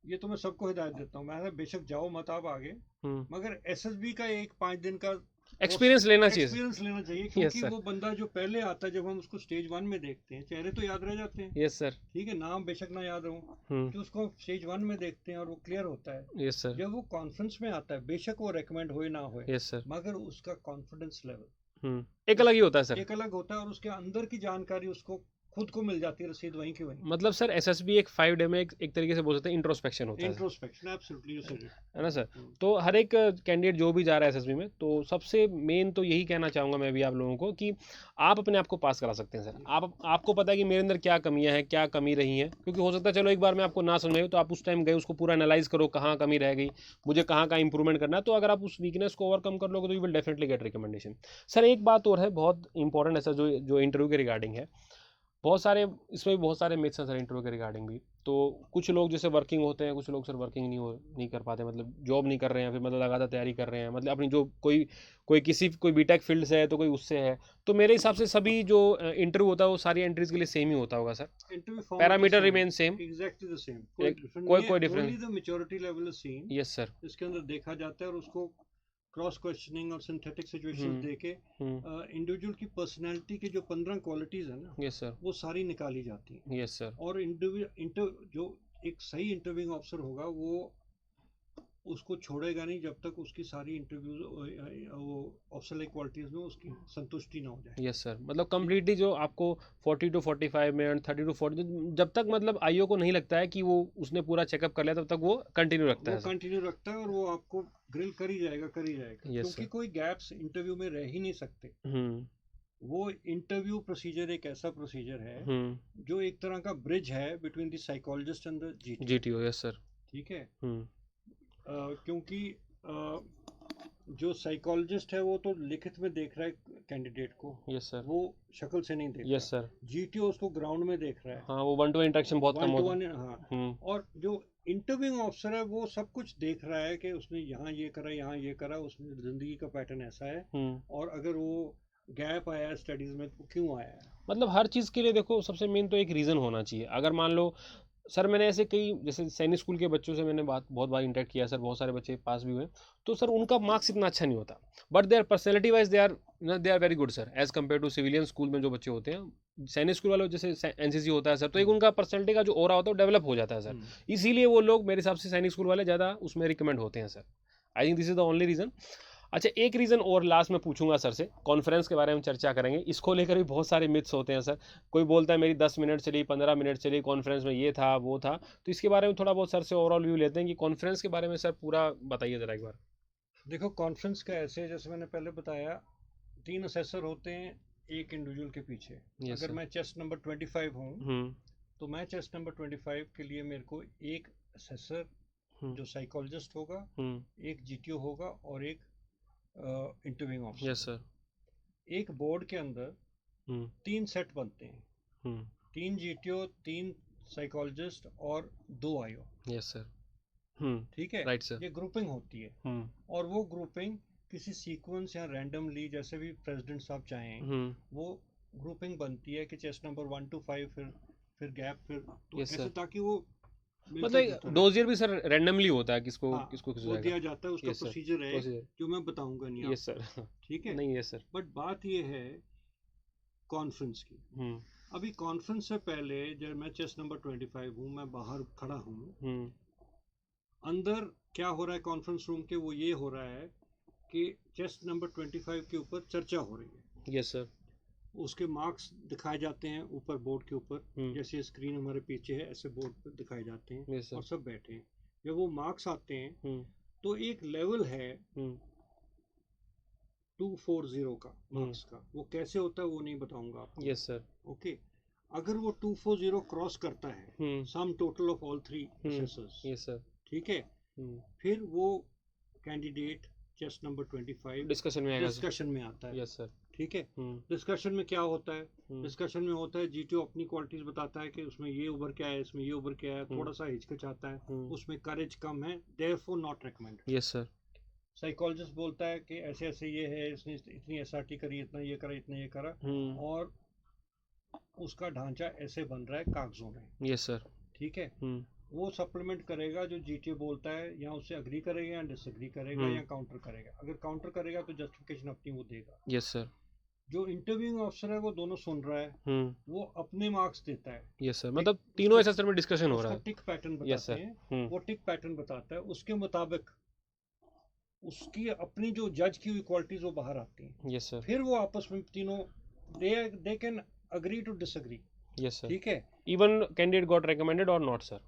ये तो मैं सबको हिदायत देता हूँ, मैं बेशक जाओ मत आप आगे, मगर एसएसबी का एक 5 दिन का एक्सपीरियंस लेना चाहिए। एक्सपीरियंस लेना चाहिए, क्योंकि वो बंदा जो पहले आता है, जब हम उसको स्टेज 1 में देखते हैं, चेहरे तो याद रह जाते हैं। Yes sir. ठीक है, नाम बेशक ना याद हो, तो उसको स्टेज 1 में देखते हैं और वो क्लियर होता है। Yes sir. जब वो कॉन्फ्रेंस में आता है, बेशक वो रेकमेंड हो ना हो, यस सर, मगर उसका कॉन्फिडेंस लेवल एक अलग ही होता है सर, एक अलग होता है, और उसके अंदर की जानकारी उसको खुद को मिल जाती है, रसीद वहीं की वहीं। मतलब सर एसएसबी एक 5 डे में एक तरीके से बोल सकते हैं इंट्रोस्पेक्शन होता है। इंट्रोस्पेक्शन, एब्सोल्युटली, है ना सर? तो हर एक कैंडिडेट जो भी जा रहा है एसएसबी में, तो सबसे मेन तो यही कहना चाहूँगा मैं भी आप लोगों को कि आप अपने आप को पास करा सकते हैं सर। आपको पता है कि मेरे अंदर क्या कमियां हैं, क्या कमी रही हैं, क्योंकि हो सकता है चलो एक बार में आपको ना समझ में, तो आप उस टाइम गए उसको पूरा एनालाइज करो, कहाँ कमी रह गई, मुझे कहाँ कहाँ इंप्रूवमेंट करना है। तो अगर आप उस वीकनेस को ओवरकम कर लोगे तो you will definitely get recommendation. Sir एक बात और है बहुत इंपॉर्टेंट है सर, जो इंटरव्यू के रिगार्डिंग है, बहुत सारे इसमें भी बहुत सारे मिथ्स हैं सर इंटरव्यू के रिगार्डिंग भी। तो कुछ लोग जैसे वर्किंग होते हैं, कुछ लोग सर वर्किंग नहीं कर पाते, मतलब जॉब नहीं कर रहे हैं, फिर मतलब लगातार तैयारी कर रहे हैं, मतलब अपनी जो कोई बीटेक फील्ड से है तो कोई उससे है। तो मेरे हिसाब से सभी जो इंटरव्यू होता है वो सारी एंट्रीज के लिए सेम ही होता होगा sir, parameter remain same, exactly the same, कोई difference? Only the maturity level is same. Yes sir. इसके अंदर देखा जाता है, और उसको क्रॉस क्वेश्चनिंग और सिंथेटिक सिचुएशंस देके इंडिविजुअल की पर्सनालिटी की जो 15 क्वालिटीज है ना, यस सर, वो सारी निकाली जाती हैं। Yes sir. और जो एक सही इंटरव्यूइंग ऑफिसर होगा, वो उसको छोड़ेगा नहीं जब तक उसकी सारी इंटरव्यूज वो ऑफिसर लाइक क्वालिटीज में उसकी संतुष्टि ना हो जाए। यस सर, मतलब कम्प्लीटली जो आपको 40 to 45 मिनट, 30 to 40, जब तक मतलब आईओ को नहीं लगता है कि वो उसने पूरा चेकअप कर लिया, तब तक वो कंटिन्यू रखता है। वो कंटिन्यू रखता है, और वो आपको ग्रिल कर ही जाएगा, क्योंकि कोई गैप्स इंटरव्यू में रह ही नहीं सकते। वो इंटरव्यू प्रोसीजर एक ऐसा प्रोसीजर है जो एक तरह का ब्रिज है between the psychologist and the GTO. Yes sir. ठीक है, क्योंकि जो साइकोलॉजिस्ट है वो तो लिखित में देख रहा है कैंडिडेट को। Yes sir. वो शक्ल से नहीं देख यस सर। जीटीओ उसको ग्राउंड में देख रहा है। हाँ, वो 1-to-1 इंटरेक्शन बहुत कम होता है। हाँ, और जो इंटरव्यूइंग ऑफिसर है वो सब कुछ देख रहा है कि उसने यहाँ ये करा, यहाँ ये करा, उसने जिंदगी का पैटर्न ऐसा है, और अगर वो गैप आया है स्टडीज में तो क्यों आया है। मतलब हर चीज़ के लिए देखो सबसे मेन तो एक रीज़न होना चाहिए। अगर मान लो सर मैंने ऐसे कई जैसे सैनिक स्कूल के बच्चों से मैंने बहुत बार इंटरेक्ट किया सर, बहुत सारे बच्चे पास भी हुए, तो सर उनका मार्क्स इतना अच्छा नहीं होता, but they are personality wise they are very good sir, as compare to civilian school में जो बच्चे होते हैं। सैनिक स्कूल वालों जैसे एनसीसी होता है सर, तो एक उनका पर्सनैलिटी का जो ओरा होता है वो डेवलप हो जाता है सर, इसीलिए वो लोग मेरे हिसाब से सैनिक स्कूल वाले ज़्यादा उसमें रिकमेंड होते हैं sir. I think this is the only reason. अच्छा, एक रीज़न और लास्ट में पूछूंगा सर से, कॉन्फ्रेंस के बारे में चर्चा करेंगे। इसको लेकर भी बहुत सारे मिथ्स होते हैं सर। कोई बोलता है मेरी 10 मिनट चली, 15 मिनट चली कॉन्फ्रेंस में, ये था वो था। तो इसके बारे में थोड़ा बहुत सर से ओवरऑल व्यू लेते हैं कि कॉन्फ्रेंस के बारे में सर पूरा बताइए ज़रा एक बार। देखो, कॉन्फ्रेंस का ऐसे, जैसे मैंने पहले बताया, 3 असेसर होते हैं एक इंडिविजुअल के पीछे। अगर मैं चेस्ट नंबर 25 हूँ, तो मैं चेस्ट नंबर 25 के लिए मेरे को एक असेसर जो साइकोलॉजिस्ट होगा, एक जीटीओ होगा, और एक इंटरव्यूइंग ऑफिसर। Yes sir. एक बोर्ड के अंदर 3 सेट बनते हैं, 3 जीटीओ, 3 साइकोलॉजिस्ट और 2 आईओ। Yes sir. ठीक है, राइट सर। ये ग्रुपिंग होती है, और वो ग्रुपिंग किसी सीक्वेंस या रैंडमली, जैसे भी प्रेसिडेंट साहब चाहें, वो ग्रुपिंग बनती है कि चेस्ट नंबर 1 to 5, फिर गैप, फिर तो ऐसे, ताकि वो मतलब डोजियर भी सर रैंडमली होता है, किसको किसको वो दिया जाता है, उसका प्रोसीजर है जो मैं बताऊंगा नहीं। Yes sir. ठीक है, नहीं, यस सर। बट बात ये है कॉन्फ्रेंस की। अभी कॉन्फ्रेंस से पहले जब मैं चेस्ट नंबर 25 हूँ, मैं बाहर खड़ा हूँ, अंदर क्या हो रहा है कॉन्फ्रेंस रूम के, वो ये हो रहा है कि चेस्ट नंबर 25 के ऊपर चर्चा हो रही है। Yes sir. उसके मार्क्स दिखाए जाते हैं ऊपर बोर्ड के ऊपर, जैसे स्क्रीन हमारे पीछे है, ऐसे बोर्ड पर दिखाए जाते हैं, और सब बैठे हैं। जब वो मार्क्स आते हैं तो एक लेवल है 240 का मार्क्स का। वो कैसे होता है वो नहीं बताऊंगा आपको। Yes sir. ओके, अगर वो 240 क्रॉस करता है, sum total of all 3 assessors, yes sir, ठीक है, फिर वो कैंडिडेट चेस्ट नंबर 25 डिस्कशन में आता है। Yes sir. ठीक है। डिस्कशन में क्या होता है, डिस्कशन में होता है जीटीओ अपनी क्वालिटीज बताता है कि उसमें ये उभर के आया, इसमें ये उभर के आया, थोड़ा सा हिचकिचाता है, उसमें करेज कम है, therefore not recommended. Yes sir. Psychologist बोलता है कि ऐसे ऐसे ये है, इसने इतनी एसआरटी करी, इतना ये करा, इतना ये करा, और उसका ढांचा ऐसे बन रहा है कागजों में। Yes sir. ठीक है। वो सप्लीमेंट करेगा जो जीटीओ बोलता है, या उससे अग्री करेगा या डिसएग्री करेगा या काउंटर करेगा। अगर काउंटर करेगा तो जस्टिफिकेशन अपनी वो देगा। Yes sir. जो इंटरव्यूइंग ऑफिसर है वो दोनों सुन रहा है, वो अपने मार्क्स देता है। यस सर, मतलब तीनों असेसर में डिस्कशन हो रहा है। टिक पैटर्न बताते हैं, वो टिक पैटर्न बताता है, उसके मुताबिक उसकी अपनी जो जज की हुई क्वालिटीज वो बाहर आती हैं। Yes sir. फिर वो आपस में तीनों they can agree to disagree. Yes sir. ठीक है। इवन कैंडिडेट गॉट रिकमेंडेड और नॉट सर।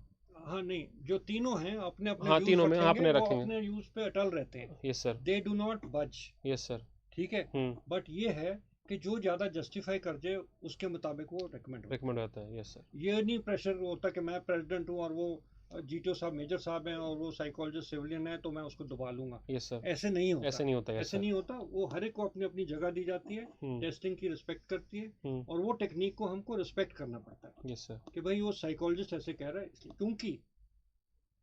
हाँ नहीं, जो तीनों हैं अपने अपने हाँ, तीनों में आपने वो रखेंगे, अपने यूज पे अटल रहते हैं। Yes sir. They do not budge. Yes sir. ठीक है। बट ये है कि जो ज्यादा जस्टिफाई कर दे उसके मुताबिक वो रिकमेंड होता है। Yes sir. ये नहीं प्रेशर होता कि मैं प्रेसिडेंट हूँ और वो जीटीओ साहब मेजर साहब हैं और वो साइकोलॉजिस्ट सिविलियन है तो मैं उसको दबा लूंगा। Yes sir. ऐसे नहीं होता, ऐसे नहीं होता। ऐसे नहीं होता। वो हर एक को अपनी अपनी जगह दी जाती है, टेस्टिंग की रिस्पेक्ट करती है, और वो टेक्निक को हमको रिस्पेक्ट करना पड़ता है। Yes sir. कि भाई वो साइकोलॉजिस्ट ऐसे कह रहा है इसलिए, क्योंकि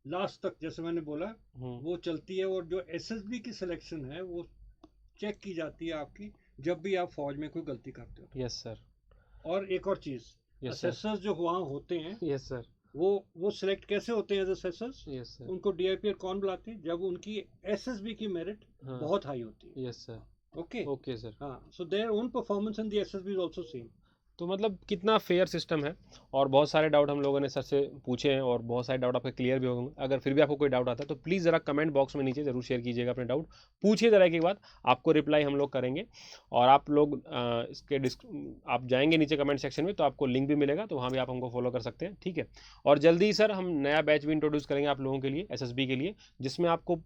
लास्ट तक जैसे मैंने बोला वो चलती है। और जो एसएसबी की सिलेक्शन है वो चेक की जाती है आपकी जब भी आप फौज में कोई गलती करते हो। Yes sir. और एक और चीज, असेसर्स जो वहाँ होते हैं, यस सर, वो सिलेक्ट कैसे होते हैं एज असेसर्स? Yes sir. उनको डीआईपीआर कौन बुलाते हैं? जब उनकी एसएसबी की मेरिट बहुत हाई होती है। Yes sir. Okay okay sir. हाँ, so their own performance in the SSB is also same. तो मतलब कितना फेयर सिस्टम है। और बहुत सारे डाउट हम लोगों ने सर से पूछे हैं और बहुत सारे डाउट आपके क्लियर भी होंगे। अगर फिर भी आपको कोई डाउट आता है तो प्लीज़ ज़रा कमेंट बॉक्स में नीचे ज़रूर शेयर कीजिएगा अपने डाउट, पूछिए ज़रा एक बात, आपको रिप्लाई हम लोग करेंगे। और आप लोग आप जाएंगे नीचे कमेंट सेक्शन में तो आपको लिंक भी मिलेगा, तो वहाँ भी आप हमको फॉलो कर सकते हैं। ठीक है। और जल्दी ही सर हम नया बैच भी इंट्रोड्यूस करेंगे आप लोगों के लिए, एसएसबी के लिए, जिसमें आपको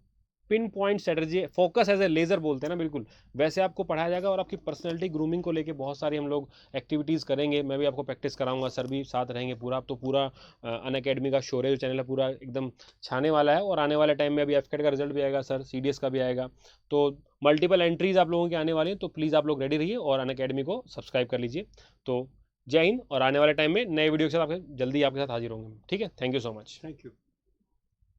pinpoint strategy, focus as a laser बोलते हैं ना, बिल्कुल वैसे आपको पढ़ाया जाएगा। और आपकी पर्सनैलिटी ग्रूमिंग को लेके बहुत सारी हम लोग एक्टिविटीज़ करेंगे। मैं भी आपको प्रैक्टिस कराऊंगा, सर भी साथ रहेंगे पूरा। तो पूरा अनअकैडमी का शोरे जो चैनल है पूरा एकदम छाने वाला है। और आने वाले टाइम में अभी एफकेट का रिजल्ट भी आएगा सर, सीडीएस का भी आएगा, तो मल्टीपल एंट्रीज आप लोगों की आने वाली हैं। तो प्लीज़ आप लोग रेडी रहिए और अनअकैडमी को सब्सक्राइब कर लीजिए। तो जय हिंद, और आने वाले टाइम में नए वीडियो के साथ जल्दी आपके साथ हाजिर होंगे। ठीक है, thank you so much. Thank you.